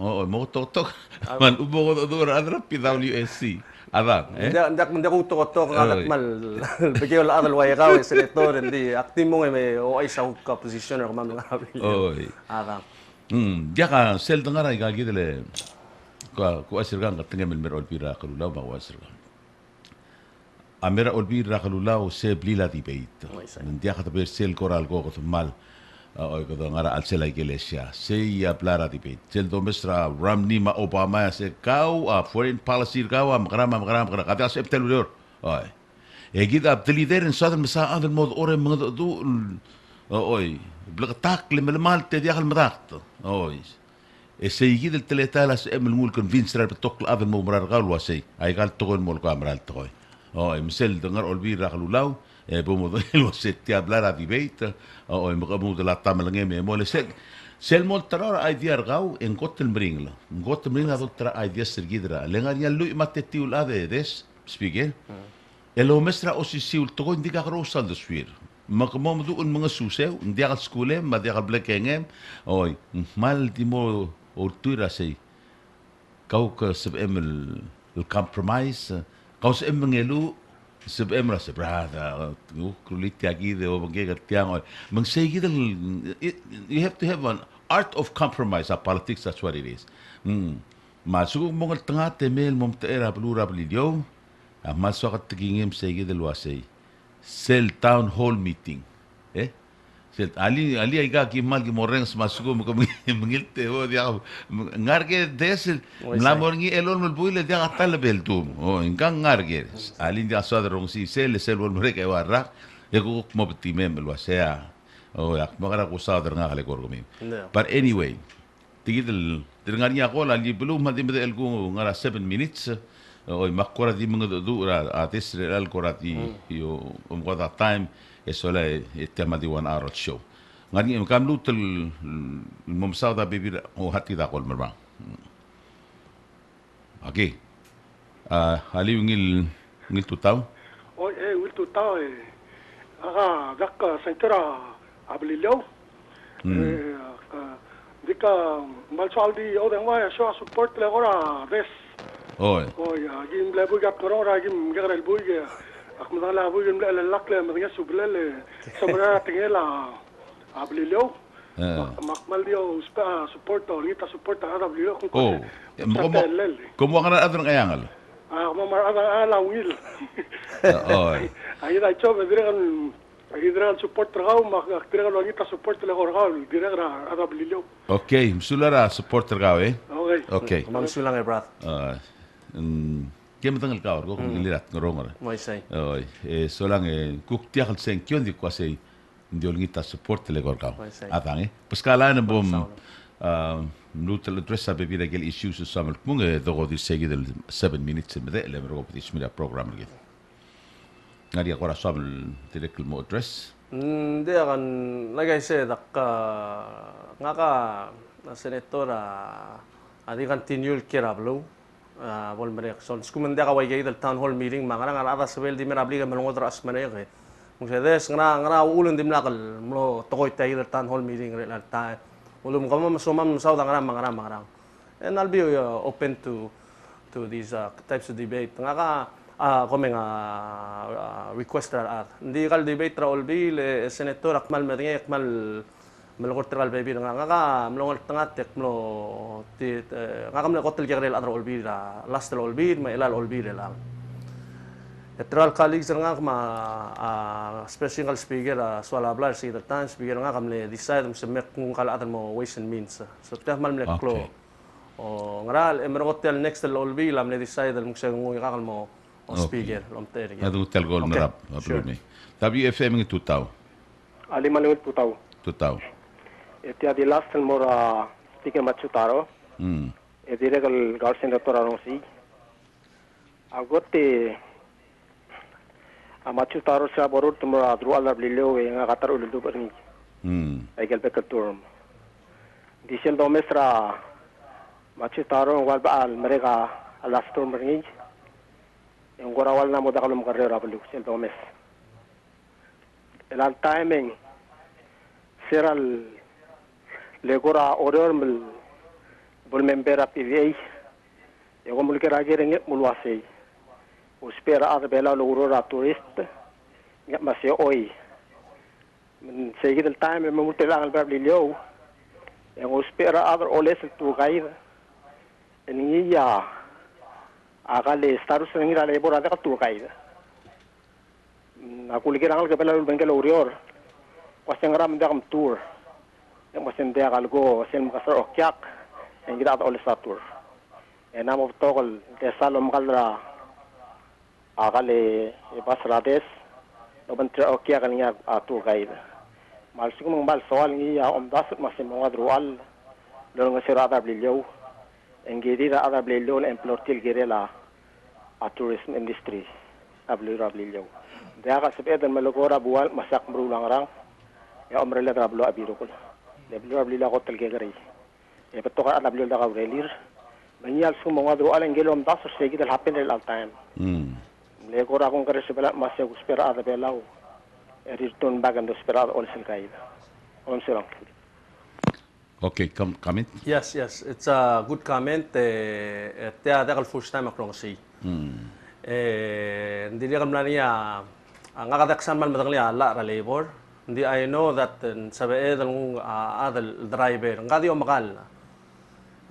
man ubo ko do adra PwC ada ndak ko tokotok anak mal bigay la adal way gawe senator hindi active mo may o ay sa ka position ko man Beliliou ada dia ka sel dengara ga gidele ko asirgan ka tengem mer olbira kalula ba wasirgan amera olbira kalula o se blila debate dia ka taber sel koral ko mal o ko ngara al sela iglesia se ya plara debate sel domestra ramni ma Obama se kau a foreign policy kau am grama kada se telur oi e gida abdelider in southern masa adel mod ore mangdo du oi blaqtak lemal te diagal madat oi e se gida el teleta las emel mul convincer betok adel mo marar gal wasi ay gal togon mol kamral toy oi misel dengar olbira kalulaw bomo lo se te hablar a debate o mo de la tamalnge me mo le sel mol tarar idea gau en gotel bringla do tra idea sergidra lengar ya lu mateti ul ade des speaker elo mestra osisiul to indika rosal de swir makmo do un mga suseu ndia skole ma dia blekengem oi mal dimo ortura sei kau ke seb emel el compromise kau se emengelu seb emra se brother kuliti agi de o gega tiang mang say gidel you have to have an art of compromise politics that's what it is masuk mo tengah temel mom tera blura Beliliou masuk at tingim say gidel wasay cell town hall meeting sel ali ay ga ki mal ki moreng masuk mo mengilte o dia ngarge desel la morngi elon mel buile dia atal beltum o ingang ngarge ali dia sadrong si sel wol mereka warrak e ko mo betimem lo sea o yak magara ko sadr nga kale kor gumi but anyway tigidel dirngania ko ali belum madi el ko ngara 7 minutes o makora di mga dura atis real korati yo umqada time eso la tema di 1 hour show ngani kam lutel mumsada bibir o hati da kol merba okay ali ngil tutaw o wil tutaw aga dakka sentra Beliliou dika malsaldi o dengwa show support le ora des oi gim lebu gap korora gim garal buige Aku mula lah bu jumlah lelak le, mereka subla le. Sebenarnya tinggal lah Beliliou. Makmal dia support tau, kita support tak ada Beliliou. Oh, como ang adron kayangal. Mamar ada lawil. Oh. Ayo dah coba dia support terkau, mak dia kalau kita support le korkau, dia ada Beliliou. Okay, msulara supporter kau Okay. Mamsulang brad. Kaya matanggal ka ko kung gilirat ngorongor. Mo say. Oy, so lang kuk tiakal sen kyon di kwase hindi ngita support le korkaw. Atang paskala na bom nutal address sa bebida gel issues sa samal kung dogo di segi del 7 minutes mede le mero pati smira program git. Ngadi ako ra samal direct mo address. Hindi akan like I said nga ka senator adi continue kirablo. Vol mereka so skumanda ka wajay del town hall meeting mangara ngara sebel di merabli ka melongot ras manay mung sedes ngara ulun di mlakal mlo tokoy tay del town hall meeting rel ta ulum kamo masumam saw ngara mangara and I'll be open to these types of debate nga ka kome nga request hindi kal debate ra olbi le senator akmal meringe akmal melongor teral baby nga melongor tengatek melo nga kam le kotel gerel adro olbi la last olbi ma ilal olbi la electoral colleagues nga special speaker swala blar si the time speaker nga kam le decide mo semek kung kala atan mo ways and means so teh mal le klo o ngaral emerot tel next olbi lam le decide mo se ngu kakal mo speaker lomter adu tel gol merap ablumi tabi fm ngi tutau ali malut tutau Eti adi last mora speaker Matsutaro. Eti regal garsen doctorarong si. Agote Matsutaro sa borur tumora dru ala Beliliou nga katar uludu berni. Aigal beketurm. Disel domestra Matsutaro wal baal mereka alastur berni. Yang gorawal na moda kalum karera belu sel domes. Elal timing seral legora order bul member PVA e ko mulke ragere mulwase uspera ad bela logurora tourist ngat masih oi men segi del time me mutelang al Beliliou yang uspera ad oles tu guide ini ya agale starus ngira lebora de tu guide aku likirang al bela bengkel urior wasengram ndam tour yang masih dia kalau sen makasar okyak yang kita ada oleh satur. Nama betul desa lom kalra agale pas rades lobantre okyak kan ya atu gaib. Malsuk mengbal soal ni ya das masih mengadrual lorong serada Beliliou engedi ada Beliliou employtil gerela tourism industry Beliliou. Dia ka sepedan melogora bual masak berulang rang ya omrela trablo abirukul. Beliliou hotel gegeri. E betul kan Beliliou dah relir. Banyak semua orang ada gelom das segi dah happen all time. Lekor aku kerja sebelah masih uspera ada belau. Return back and uspera all selkai. Om selang. Okay, comment? Yes, it's a good comment. Dia ada kalau first time aku ngasih. Hindi dia kan melania. Ngakadak saman matanglia la labor. Hindi I know that sabi dal adal driver ngadi o makal.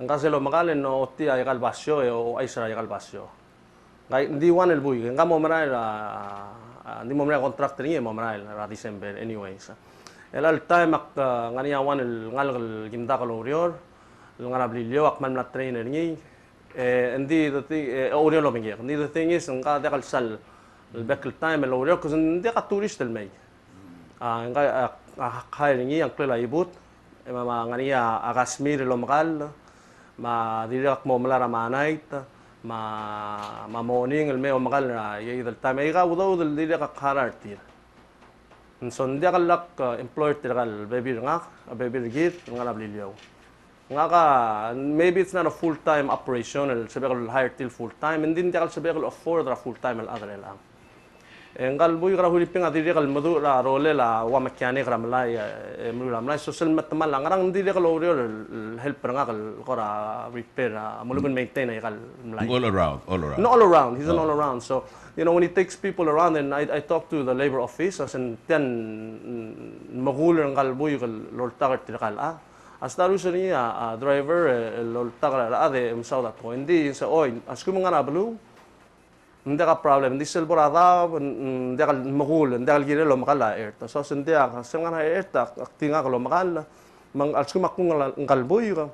Ang kasi lo makal no ti ay kalbasyo o ay sara ay kalbasyo. Ngay hindi wan el buy. Nga mo maray hindi mo maray contractor niya mo maray ra December anyways. El time ak ngani wan el ngal ginda kalorior ngana Beliliou akman na trainer niya. Hindi the oriol lo bingi. Hindi the thing is nga da kalsal el back time el oriol kasi hindi ka tourist el may. Kaya ni ang klila ibut, ngania Kashmir lomakal, dirak mo malara manait, morning ilme omakal na yidal time ay udaw dal dirak karartir. So hindi kalak employer tirakal baby git nga Beliliou. Nga ka maybe it's not a full time operation, sabi ko hire till full time, hindi kal sabi ko afford a full time al other lang. Engal bui kara huliping adiri kal madu la role la wa mechanic ramlai mulu ramlai social matmal langarang diri kal ori help nga kal kora repair mulubun maintain ay kal mlai. All around, all around. Not all around. He's an all around. So when he takes people around, and I talk to the labor office, as in ten magul ang kalboy kal lortagar tirakal as taru niya driver lortagar ade umsaw dat ko hindi sa oil as ko mga nablu hindi ka problem hindi silbor ada hindi ka magul hindi ka gire lo makala air so hindi ka sa nga air ta tinga ko lo makala mang as ko makung ang kalboy ka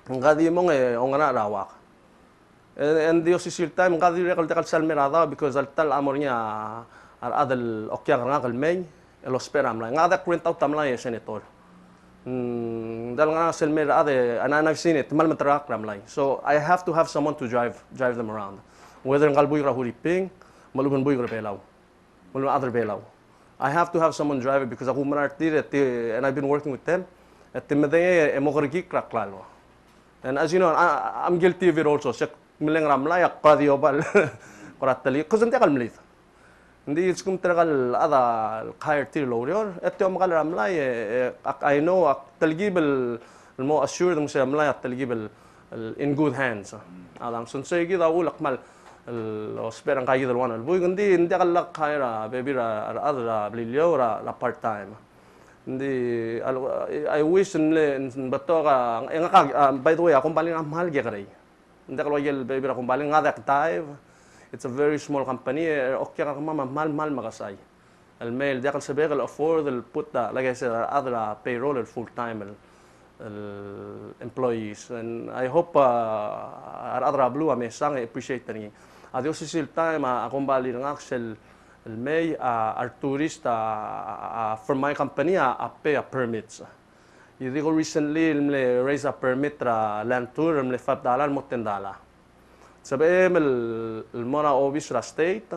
ang gadi mo ang nga rawak. And the official time, kada yung rekal salmerada because tal amor niya adal okyang nga kalmay, los peram lang. Nga print out tamlay senator. Dal nga salmerada ananag sinit mal matrak ramlay. So I have to have someone to drive them around. Whether ngalboy ra huliping, malubon boy ra belaw. Malubon other belaw. I have to have someone drive it because ako manartir and I've been working with them. At timedeng emogrigi kraklalo. And as you know, I'm guilty of it also. Milang ramlay akadiyo bal koratali because hindi kalmlit hindi iskum teragal ada higher tier lower eto makal ramlay I know talgibel mo assure them sa ramlay talgibel in good hands alang sunsay gida ulak mal esperan kayo dalwan alboy hindi kalak higher baby ra other Beliliou ra part time hindi I wish in bato ka by the way akong paling mahal gyakay hindi ka loyal baby ra kung baling nga dive. It's a very small company. Okay ka mahal makasay. Al mail di ka sabi ka afford put like I said other payroll full time employees and I hope other blue may sang appreciate ni. Adios sil time akong bali ng Axel May our tourist for my company pay a permits. Hindi ko recently raise a permit land tour $5 mo $10. Sabi mona office ra state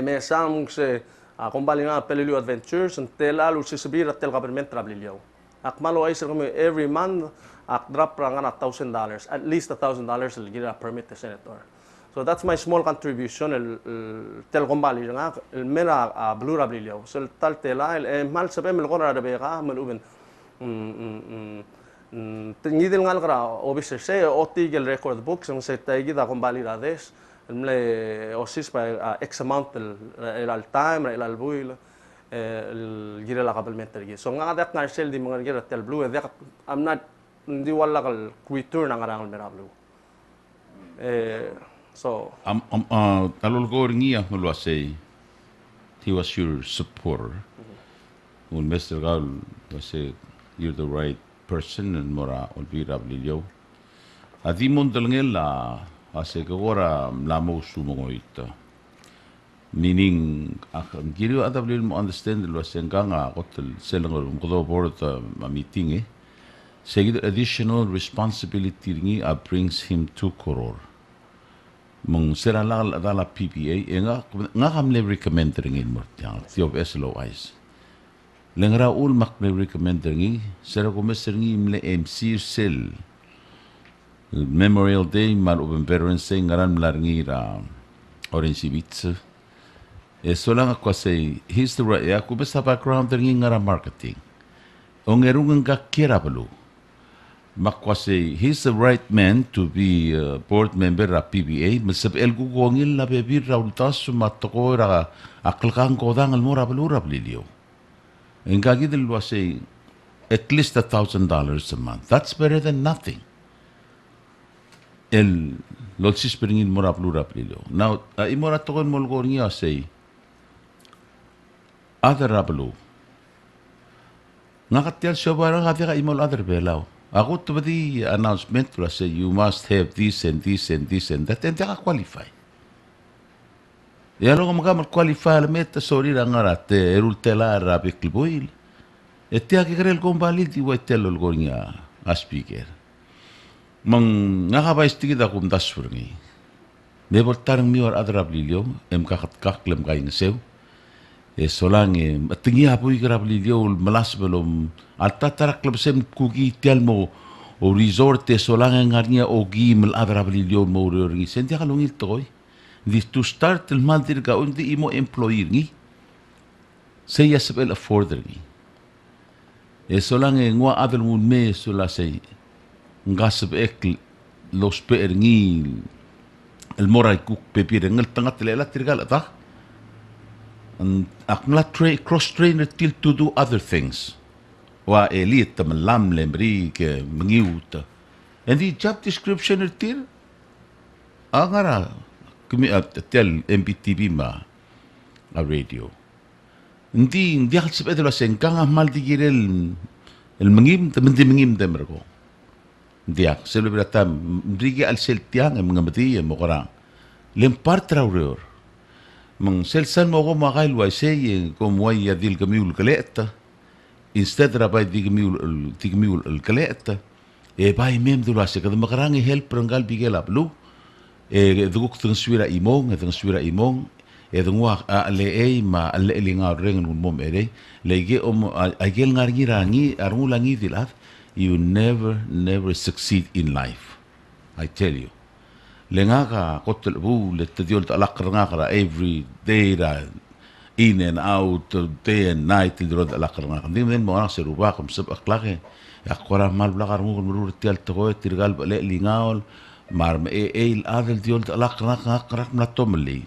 may sam se kung bali nga Beliliou adventures and tela lu sisibir at tel government ra Beliliou. Akmalo ay sir kami every month drop ra nga $1,000 at least $1,000 gira permit the senator. So that's my small contribution tel kung bali nga mera blue ra Beliliou. So tal tela mal sabi ko ra dabe ka maluben ngidil ngal kara officer say otigel record books ang say tagi da kung bali rades mle osis pa x amount el time el albuil el gira la kabelmeter gi so nga dak na sel di mga gira tel blue I'm not hindi wala kal quitur na ngarang mera blue so alol ko ringia mulwa say he was your supporter un Mr. Gaul was you're the right person and mora olvira Beliliou. Adi mondalngel la ase kagora lamo sumongoita. Meaning ang giro adabli mo understand lo senganga hotel selangor mo board meeting Say additional responsibility ngi brings him 2 crore. Mong seralal adala PPA nga kamle recommend ringin mo yang tiob SLOIs. Lengra ul makle recommend ngi sera ko meser ngi mle MC sel Memorial Day mal open Veterans Day ngaran mlarngi ra Orange Beach so lang ako say he's the right ako basta background ngi ngara marketing ongerung nga kira balu makwa say he's the right man to be a board member of PBA masab el gugongil la bebi raultas matoko ra aklkan kodang al mora balu ra Beliliou. And Gagidil was saying, at least $1,000 a month. That's better than nothing. El lolsis peringin mora plura Beliliou. Now, imora tokon molgor niya say, other rabalo. Nga katyal siya barang kati ka imol other belaw. Ako to the announcement was say, you must have this and this and this and that, and ka qualify. Yalo nga mga qualify meta sorry lang arat erul tela rabik liboil. Etia ke krel kombali di wetelo gornya a speaker. Mang nga ka sti da kum dasfurni. Me voltarang mi or adra Beliliou em kakat lem kain seu. Solang tingi apu igra Beliliou malas belum alta tarak lebsem kugi tial mo o resort solang ngarnya ogi mel adra Beliliou mo ringi sentia kalungil toy. Di to start el mal dir ka undi imo employer ngi. Say yasbel afforder ngi. E solang e ngwa adel mun me sola say ngasb ek los per ngi el morai kuk pepir ngel tangat lela tirgal ta. And akla cross trainer till to do other things. Wa elite lam lembri ke mengiuta. And the job description tir angara kumi tel MPTV ma a radio. Hindi hal sebet lo sen kang mal digirel el mengim temen mengim demergo. Dia celebrata brigi al sel tiang mengamati mokora. Lempar traureur. Mang sel san mo ma gail wa sei kom wa ya dil kamiul kaleta. Instead rabai digmiul el kaleta. E bai mem do la se kad makarang help prangal bigela blu. E duguk tung suira imong e dungwa le ma le linga reng nun mom ere lege agel ngargi rangi armulangi dilat you never succeed in life. I tell you lenga ka kotel bu le tediol talak nga every day in and out day and night dirod alak nga din mo na seruba kum sab akhlaqe akora mal blagar mo murur tial togo tirgal le lingaol maar el adel diol alak nga mlatomli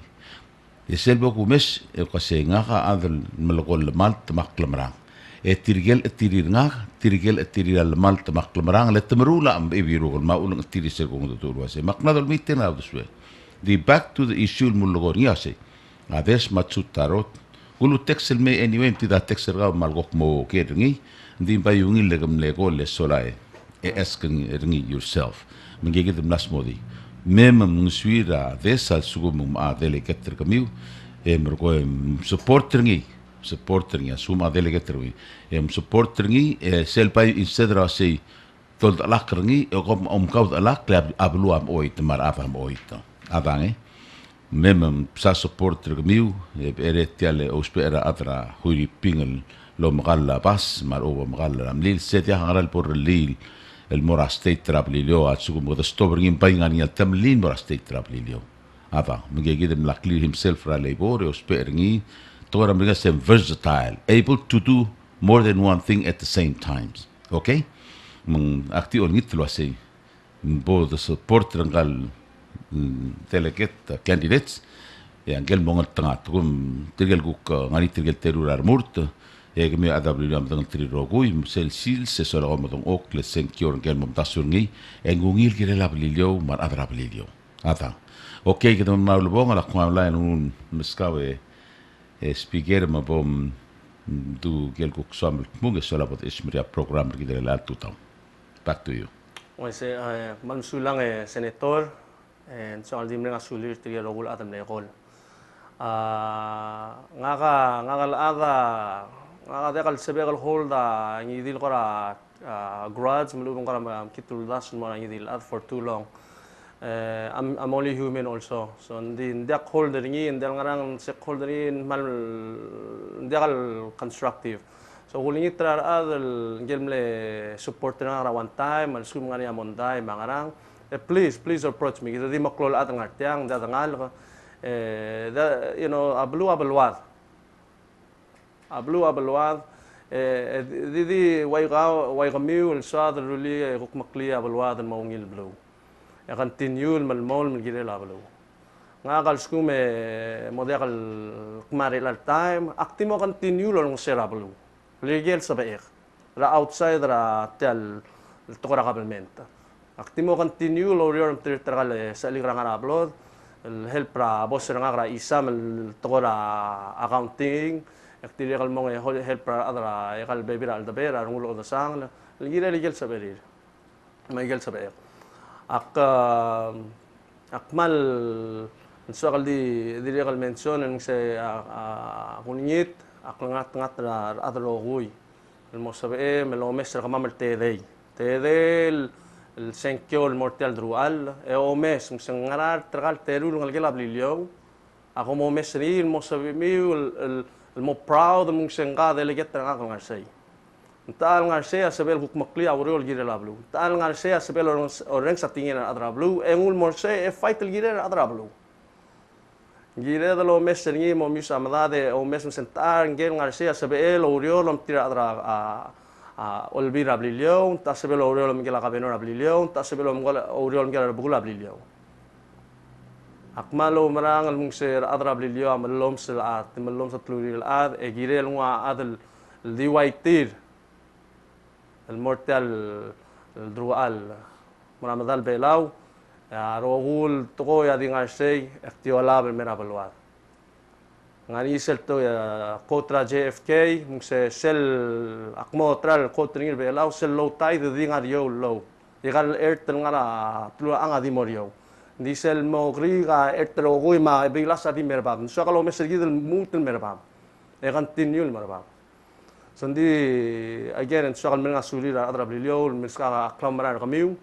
يسلبك ومش قسيناها هذا الملقول مالت مقلمران الترجال الترجال مالت مقلمران لتمرو لا بيبيرو ما اقول التيري سيركم دكتور واسي مقناد الميتين هذا شوي دي باك تو ذا ايشو الملقون ياسي هذاش ماتسوتارو قولوا تكسل مي اني وين تدا تكسل غاو مالقوك مو كيرني دي بايونين لكم ليقول للسولاي اسكن رني yourself من جيجد الناس مودي mesmo mensuira dessa sugum a delegate kamiu mergo supporter ngi suma delegate wi supporter ngi selpa insedra sei tol lakringi om kaut alak ablu am oit mar afam oit adange mesmo sa supporter kamiu eretiale ospera atra huri pingel lo magalla bas mar o magalla amlil setia haral por lil المورا ستيت ترابليليو اتسوكم بغدا ستوبرين باينغان يالتملين مورا ستيت ترابليليو هذا مجي جدا ملاكلي himself را ليبور يوسبيرني تورا مجي سيم versatile able to do more than one thing at the same times okay من اكتي اونيت لو سي بود سبورت رنغال delegate candidates يعني قال مونغ تنغات كوم ترجل كوك غاني ترجل تيرور مورت kami ada beli dalam tengah tri rogui selsil seseorang matong ok le senkior ngel momtasungi engungil kira la Beliliou mar adra Beliliou ata okay kita mau lebong ala kwa lain un meskawe speaker ma bom du gel kuk saml munge sola bot ismria program kita la tutam back to you Wase mansulang senator and so aldim nga sulir tri rogul atam le gol ngagal ada ada kal sebel holda ngidil kora grudge mulung kora kitul das mo ngidil ad for too long I'm only human also so ndak holder ngi ndel ngarang sek holder in mal ndakal constructive so hulingi trar adel ngelmle support na one time al sum ngani amonday mangarang please approach me di maklol at ngartiang dadangal you know Beluad didi waigamiu el sad ruli gukmakli Beluad maungil blu ya continue malmol min gire la blu ngagal skume model kmari la time aktimo continue lo sera blu legel sabaik ra outside ra tel tokora government aktimo continue lo yor tergal sa ligra ngara upload el help ra boss ngara isam el tokora accounting اكتيري قال مو هيلب ادرا يقال بيبير على الدبير نقول له سانغ الجيل اللي جلسه برير ما جلسه بقى اكمل الشغل دي قال منشون ان سي غنيت اقنعت ادرا غوي المسابقه من لو مستر كمان تي السنكيو المورتال دروال او مس مسنغرار ترغال تيرو نلقى بليليو اكو مو مسري المسابقه المو proud mong sengka delegate nga ngarse taal ngarse sabel guk makli awrol gire lablu taal ngarse sabel orang sa tingin adra blu engul morse fight gire adra blu Gire da lo mes ngi mo mi samadade o mes sentar ngel ngarsia sebel oriol om tira adra olbi Beliliou, ta sebel oriol om ngela kabeno Beliliou, ta sebel om oriol ngela bugula Beliliou. Akmalo marang al mungser adra Beliliou am lom sel at lom sa tluril ad e gire lwa adel diwaitir el mortal el drual maramadal belau rogul toko ya dingarsei ektiola mera Beluad. Ngani sel to ya kontra JFK mungse sel akmo tral kotringil belau sel low tide dingar yo low. Igal airtel ngara tlu anga di morio. Di sel mo griga airtel ogui ma bilasa di merbab. So kalau mesegi del mutel merbab. E continue merbab. So di again so kalau menga suri adra Beliliou miska klamara kamiu.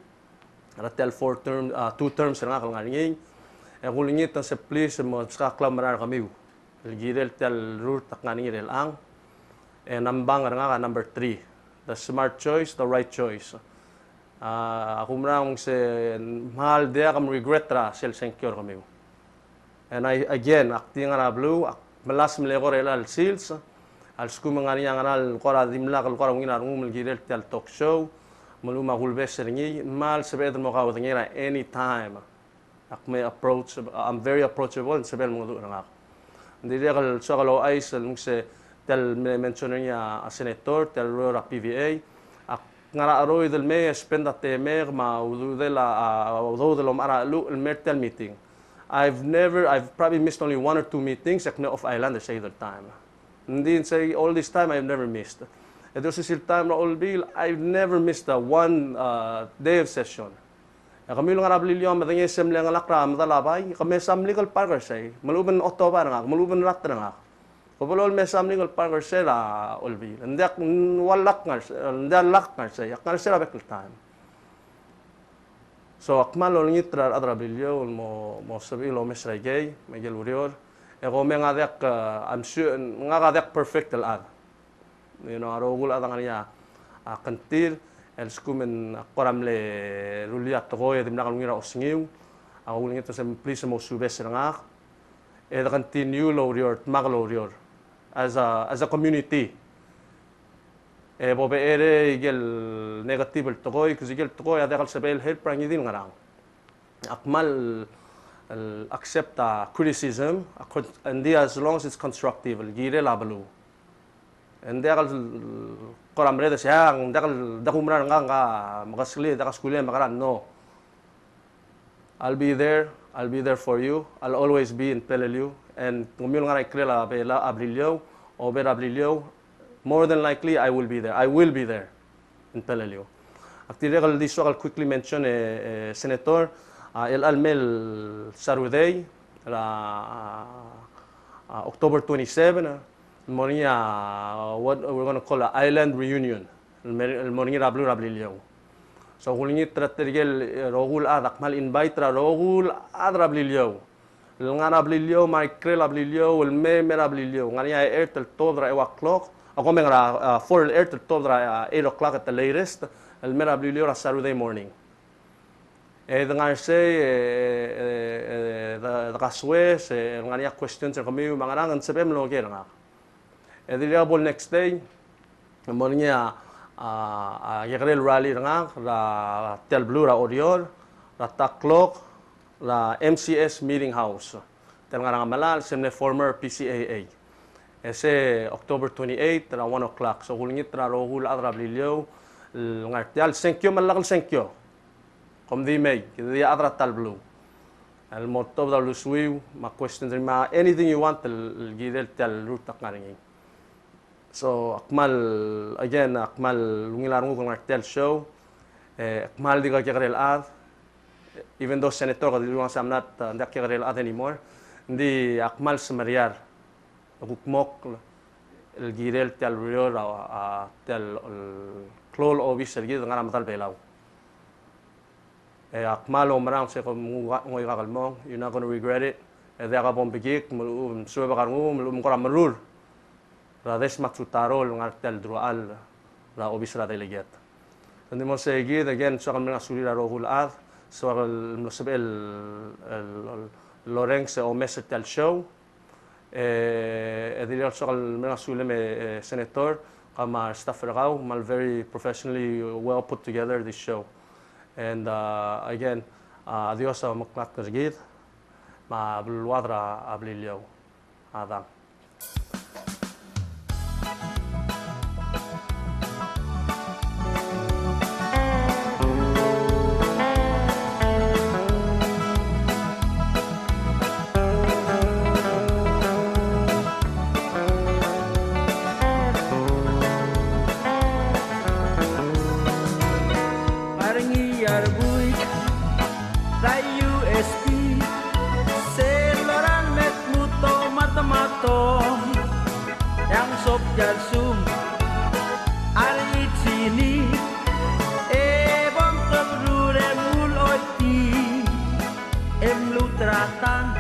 Ratel 2 terms nga kalngani. E gulingit tan se please mo ska klamara kamiu. Girel tel root taknani rel ang and nambang nga number 3, the smart choice, the right choice. Ako mrang se mahal dia kam regret ra sel secure kami. And I again acting nga blue malas mlego rel al seals al sku mangani nga al qora dimla kal qora ngina ngum girel tel talk show mulu magul beseringi mal sebed mo ka ngira anytime. Akme approach I'm very approachable and sebel mo nga. Hindi kal so kalau ay se tel mentionnya senator tel rora PVA ngara aroy del me spenda temer ma udu de lo mara lu el mertel meeting. I've probably missed only 1 or 2 meetings ekno of island say the time. Hindi say all this time I've never missed. It was still time na all bill I've never missed one day of session. Kami lang arab Beliliou matangay semble nga lakra matalabay kami sam legal parker say maluban October nga maluban rat nga kopolol me sam legal parker say la olbi ndak walak nga ndak lak nga say akar sila bekal time so akmal ol ngitra adra Beliliou mo sabi lo mesragay Miguel Urior e ko me nga dak I'm sure nga dak perfect al ad arogul adang niya kantir el skumen qoram le rulia togoy dem nakal ngira osngiu ako ngito sa please mo subes nga e continue lo rior maglo rior as a community e bobe ere igel negative togoy kuzigel togoy adakal sabel help rangi din ngarang akmal accept criticism and as long as it's constructive gire labalu and dakal koram reda siang dakumran nga makasli dakaskuli makaran no I'll be there for you. I'll always be in Beliliou and ngumil nga ikrela Beliliou o Beliliou more than likely I will be there in Beliliou. Aktiregal diso kal quickly mention senator el almel sarudey October 27 morning what we're going to call an island reunion el morning Beliliou. So kulingit tratergel rogul adak mal invite rogul adra Beliliou. Ngana Beliliou micrel Beliliou el mera Beliliou. Ngania airtel todra 8 o'clock. Ako mengra for airtel todra 8 o'clock at the latest. El mera Beliliou Saturday morning. Dengar the kaswes ngania questions kami mangarangan sebem lo nga. Edible next day morning yagrel rally nga la tel blue ra orior la taklok la MCS meeting house tel nga malal semne former PCAA ese October 28 ra 1 o'clock so hulingit ra rogul adra Beliliou ngartial 5 malakal 5 kom di may di adra tal blue el motto da luswiu ma questions ma anything you want el gidel tel root tak ngaring. So akmal lungilarungu kung artel show akmal di ka kagrel ad even though senator ka diluang sa amnat ndak kagrel ad anymore hindi akmal samariar gukmok el girel tel rior tel klol officer gid ngara matal belaw akmal omrang se ko ngoy kakalmong you're not going to regret it da ka bombigik suwe bakarngu mulum ko ramrul Rades Matsutaro ngartel drual la obisra delegate. Hindi mo seguid again so kami nasuli la rohul ad so el Loreng se omeset al show. Dirigal so kal mga sulem senator kama staff ragaw mal very professionally well put together this show. And again, adios sa maklat kasgid. Ma Beluad ra Beliliou. Adang. Arbui Rai USP Seloran met muto matamato Yang sop jarsum Arit sini Ebong tebrure mul oiti Em lutratan